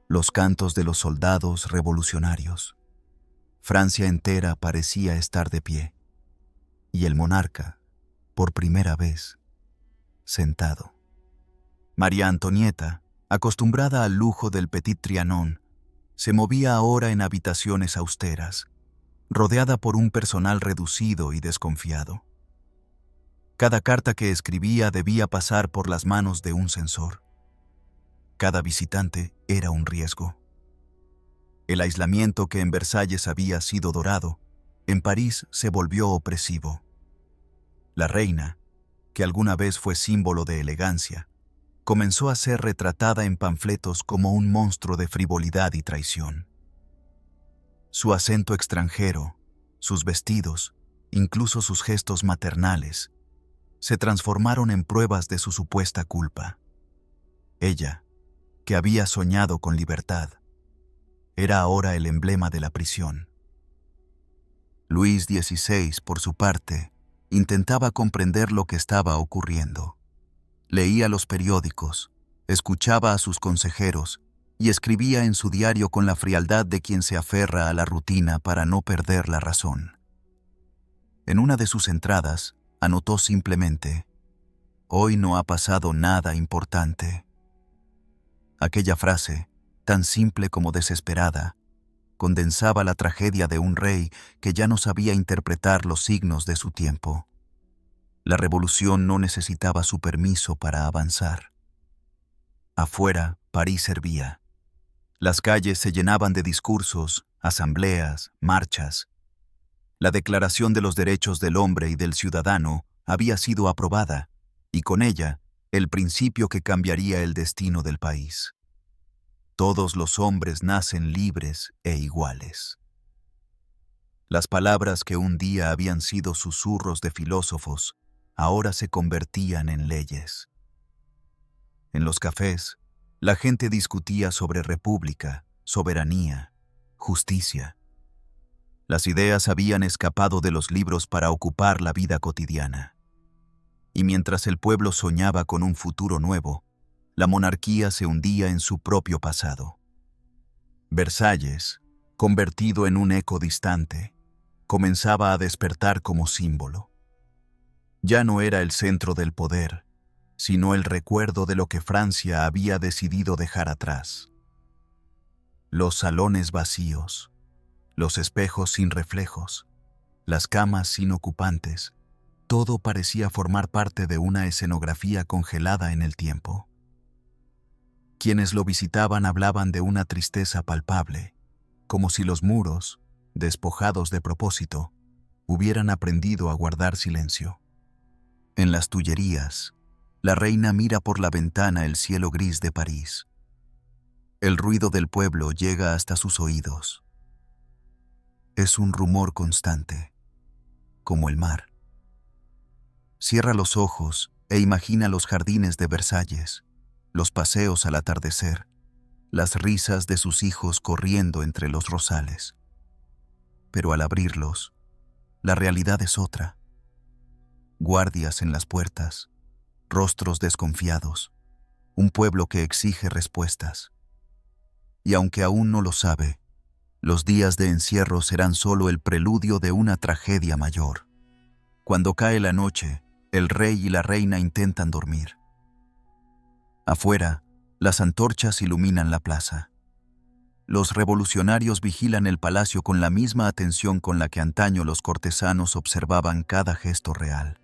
Speaker 1: los cantos de los soldados revolucionarios. Francia entera parecía estar de pie, y el monarca, por primera vez, sentado. María Antonieta, acostumbrada al lujo del Petit Trianon, se movía ahora en habitaciones austeras, rodeada por un personal reducido y desconfiado. Cada carta que escribía debía pasar por las manos de un censor. Cada visitante era un riesgo. El aislamiento que en Versalles había sido dorado, en París se volvió opresivo. La reina, que alguna vez fue símbolo de elegancia, comenzó a ser retratada en panfletos como un monstruo de frivolidad y traición. Su acento extranjero, sus vestidos, incluso sus gestos maternales, se transformaron en pruebas de su supuesta culpa. Ella, que había soñado con libertad, era ahora el emblema de la prisión. Luis XVI, por su parte, intentaba comprender lo que estaba ocurriendo. Leía los periódicos, escuchaba a sus consejeros y escribía en su diario con la frialdad de quien se aferra a la rutina para no perder la razón. En una de sus entradas, anotó simplemente: «Hoy no ha pasado nada importante». Aquella frase, tan simple como desesperada, condensaba la tragedia de un rey que ya no sabía interpretar los signos de su tiempo. La revolución no necesitaba su permiso para avanzar. Afuera, París hervía. Las calles se llenaban de discursos, asambleas, marchas. La Declaración de los Derechos del Hombre y del Ciudadano había sido aprobada, y con ella, el principio que cambiaría el destino del país. Todos los hombres nacen libres e iguales. Las palabras que un día habían sido susurros de filósofos, ahora se convertían en leyes. En los cafés, la gente discutía sobre república, soberanía, justicia. Las ideas habían escapado de los libros para ocupar la vida cotidiana. Y mientras el pueblo soñaba con un futuro nuevo, la monarquía se hundía en su propio pasado. Versalles, convertido en un eco distante, comenzaba a despertar como símbolo. Ya no era el centro del poder, sino el recuerdo de lo que Francia había decidido dejar atrás. Los salones vacíos, los espejos sin reflejos, las camas sin ocupantes, todo parecía formar parte de una escenografía congelada en el tiempo. Quienes lo visitaban hablaban de una tristeza palpable, como si los muros, despojados de propósito, hubieran aprendido a guardar silencio. En las Tullerías, la reina mira por la ventana el cielo gris de París. El ruido del pueblo llega hasta sus oídos. Es un rumor constante, como el mar. Cierra los ojos e imagina los jardines de Versalles, los paseos al atardecer, las risas de sus hijos corriendo entre los rosales. Pero al abrirlos, la realidad es otra. Guardias en las puertas, rostros desconfiados, un pueblo que exige respuestas. Y aunque aún no lo sabe, los días de encierro serán solo el preludio de una tragedia mayor. Cuando cae la noche, el rey y la reina intentan dormir. Afuera, las antorchas iluminan la plaza. Los revolucionarios vigilan el palacio con la misma atención con la que antaño los cortesanos observaban cada gesto real.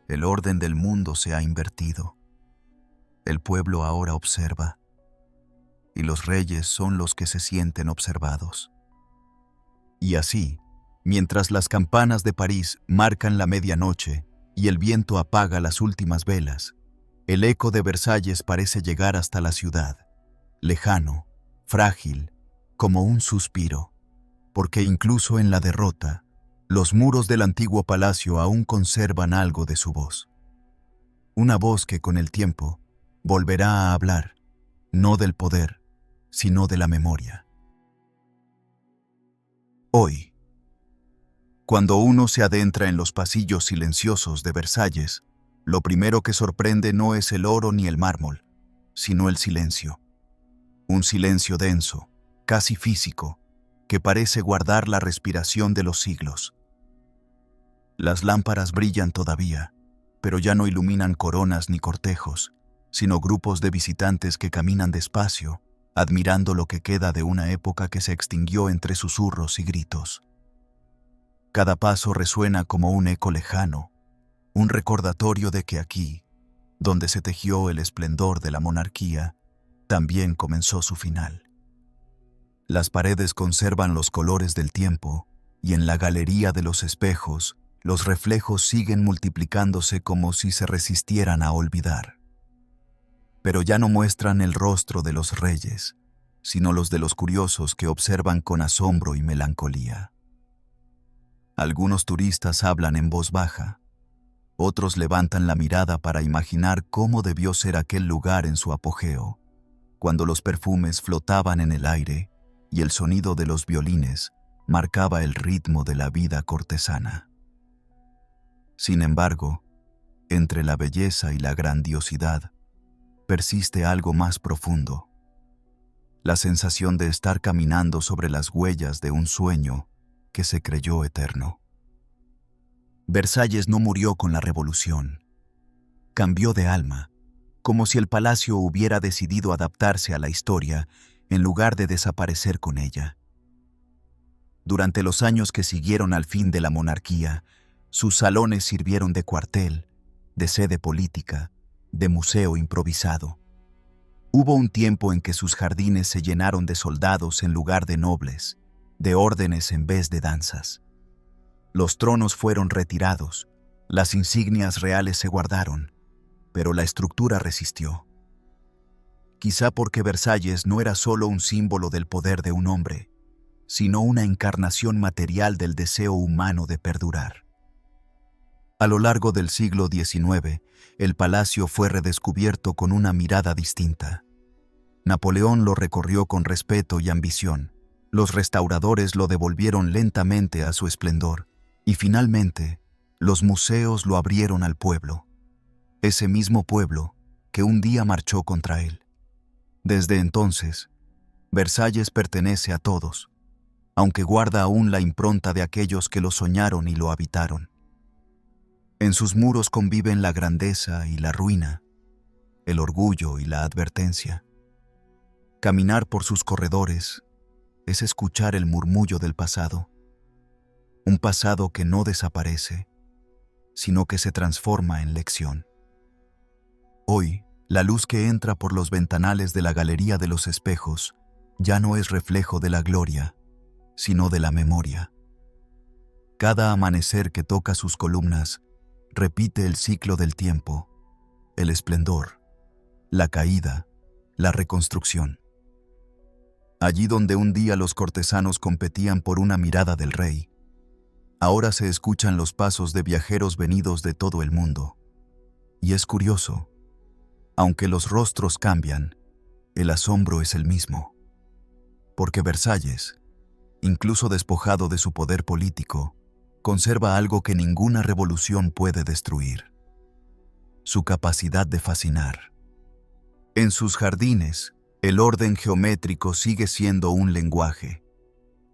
Speaker 1: El orden del mundo se ha invertido. El pueblo ahora observa, y los reyes son los que se sienten observados. Y así, mientras las campanas de París marcan la medianoche y el viento apaga las últimas velas, el eco de Versalles parece llegar hasta la ciudad, lejano, frágil, como un suspiro, porque incluso en la derrota, los muros del antiguo palacio aún conservan algo de su voz. Una voz que con el tiempo volverá a hablar, no del poder, sino de la memoria. Hoy, cuando uno se adentra en los pasillos silenciosos de Versalles, lo primero que sorprende no es el oro ni el mármol, sino el silencio. Un silencio denso, casi físico, que parece guardar la respiración de los siglos. Las lámparas brillan todavía, pero ya no iluminan coronas ni cortejos, sino grupos de visitantes que caminan despacio, admirando lo que queda de una época que se extinguió entre susurros y gritos. Cada paso resuena como un eco lejano, un recordatorio de que aquí, donde se tejió el esplendor de la monarquía, también comenzó su final. Las paredes conservan los colores del tiempo, y en la galería de los espejos, los reflejos siguen multiplicándose como si se resistieran a olvidar. Pero ya no muestran el rostro de los reyes, sino los de los curiosos que observan con asombro y melancolía. Algunos turistas hablan en voz baja, otros levantan la mirada para imaginar cómo debió ser aquel lugar en su apogeo, cuando los perfumes flotaban en el aire y el sonido de los violines marcaba el ritmo de la vida cortesana. Sin embargo, entre la belleza y la grandiosidad, persiste algo más profundo: la sensación de estar caminando sobre las huellas de un sueño que se creyó eterno. Versalles no murió con la revolución. Cambió de alma, como si el palacio hubiera decidido adaptarse a la historia en lugar de desaparecer con ella. Durante los años que siguieron al fin de la monarquía, sus salones sirvieron de cuartel, de sede política, de museo improvisado. Hubo un tiempo en que sus jardines se llenaron de soldados en lugar de nobles, de órdenes en vez de danzas. Los tronos fueron retirados, las insignias reales se guardaron, pero la estructura resistió. Quizá porque Versalles no era solo un símbolo del poder de un hombre, sino una encarnación material del deseo humano de perdurar. A lo largo del siglo XIX, el palacio fue redescubierto con una mirada distinta. Napoleón lo recorrió con respeto y ambición. Los restauradores lo devolvieron lentamente a su esplendor. Y finalmente, los museos lo abrieron al pueblo. Ese mismo pueblo que un día marchó contra él. Desde entonces, Versalles pertenece a todos, aunque guarda aún la impronta de aquellos que lo soñaron y lo habitaron. En sus muros conviven la grandeza y la ruina, el orgullo y la advertencia. Caminar por sus corredores es escuchar el murmullo del pasado, un pasado que no desaparece, sino que se transforma en lección. Hoy, la luz que entra por los ventanales de la Galería de los Espejos ya no es reflejo de la gloria, sino de la memoria. Cada amanecer que toca sus columnas repite el ciclo del tiempo, el esplendor, la caída, la reconstrucción. Allí donde un día los cortesanos competían por una mirada del rey, ahora se escuchan los pasos de viajeros venidos de todo el mundo. Y es curioso, aunque los rostros cambian, el asombro es el mismo. Porque Versalles, incluso despojado de su poder político, conserva algo que ninguna revolución puede destruir: su capacidad de fascinar. En sus jardines, el orden geométrico sigue siendo un lenguaje.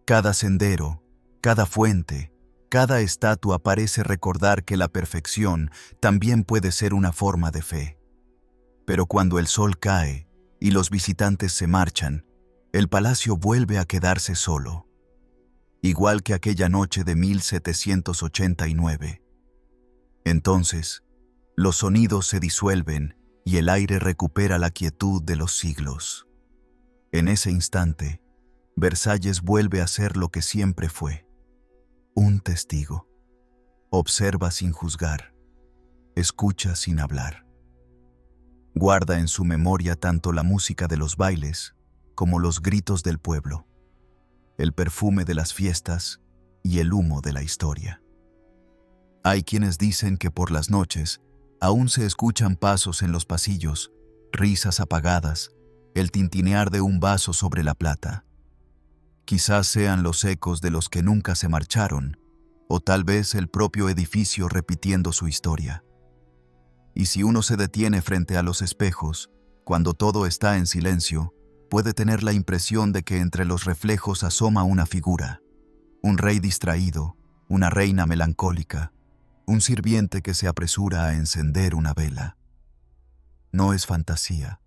Speaker 1: Cada sendero, cada fuente, cada estatua parece recordar que la perfección también puede ser una forma de fe. Pero cuando el sol cae y los visitantes se marchan, el palacio vuelve a quedarse solo. Igual que aquella noche de 1789. Entonces, los sonidos se disuelven y el aire recupera la quietud de los siglos. En ese instante, Versalles vuelve a ser lo que siempre fue: un testigo. Observa sin juzgar, escucha sin hablar. Guarda en su memoria tanto la música de los bailes como los gritos del pueblo, el perfume de las fiestas y el humo de la historia. Hay quienes dicen que por las noches aún se escuchan pasos en los pasillos, risas apagadas, el tintinear de un vaso sobre la plata. Quizás sean los ecos de los que nunca se marcharon, o tal vez el propio edificio repitiendo su historia. Y si uno se detiene frente a los espejos, cuando todo está en silencio, puede tener la impresión de que entre los reflejos asoma una figura: un rey distraído, una reina melancólica, un sirviente que se apresura a encender una vela. No es fantasía,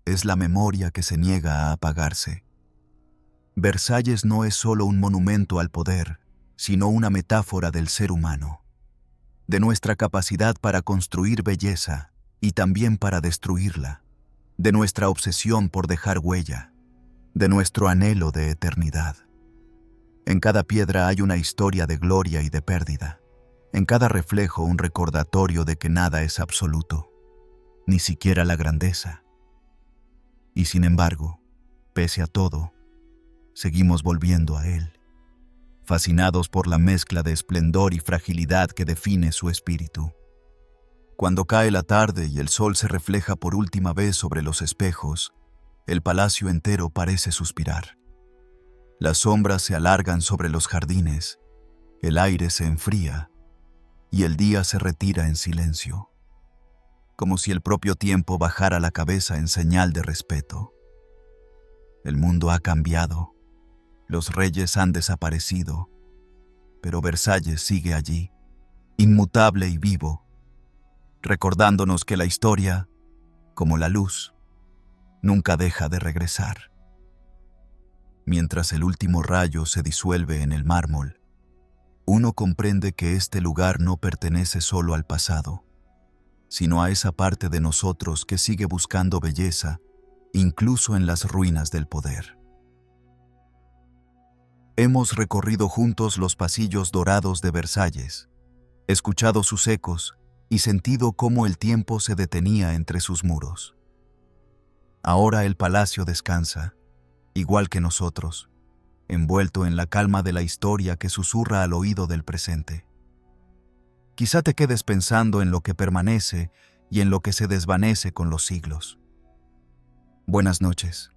Speaker 1: es la memoria que se niega a apagarse. Versalles no es solo un monumento al poder, sino una metáfora del ser humano, de nuestra capacidad para construir belleza y también para destruirla, de nuestra obsesión por dejar huella, de nuestro anhelo de eternidad. En cada piedra hay una historia de gloria y de pérdida. En cada reflejo un recordatorio de que nada es absoluto, ni siquiera la grandeza. Y sin embargo, pese a todo, seguimos volviendo a él, fascinados por la mezcla de esplendor y fragilidad que define su espíritu. Cuando cae la tarde y el sol se refleja por última vez sobre los espejos, el palacio entero parece suspirar. Las sombras se alargan sobre los jardines, el aire se enfría y el día se retira en silencio, como si el propio tiempo bajara la cabeza en señal de respeto. El mundo ha cambiado, los reyes han desaparecido, pero Versalles sigue allí, inmutable y vivo, recordándonos que la historia, como la luz, nunca deja de regresar. Mientras el último rayo se disuelve en el mármol, uno comprende que este lugar no pertenece solo al pasado, sino a esa parte de nosotros que sigue buscando belleza, incluso en las ruinas del poder. Hemos recorrido juntos los pasillos dorados de Versalles, escuchado sus ecos y sentido cómo el tiempo se detenía entre sus muros. Ahora el palacio descansa, igual que nosotros, envuelto en la calma de la historia que susurra al oído del presente. Quizá te quedes pensando en lo que permanece y en lo que se desvanece con los siglos. Buenas noches.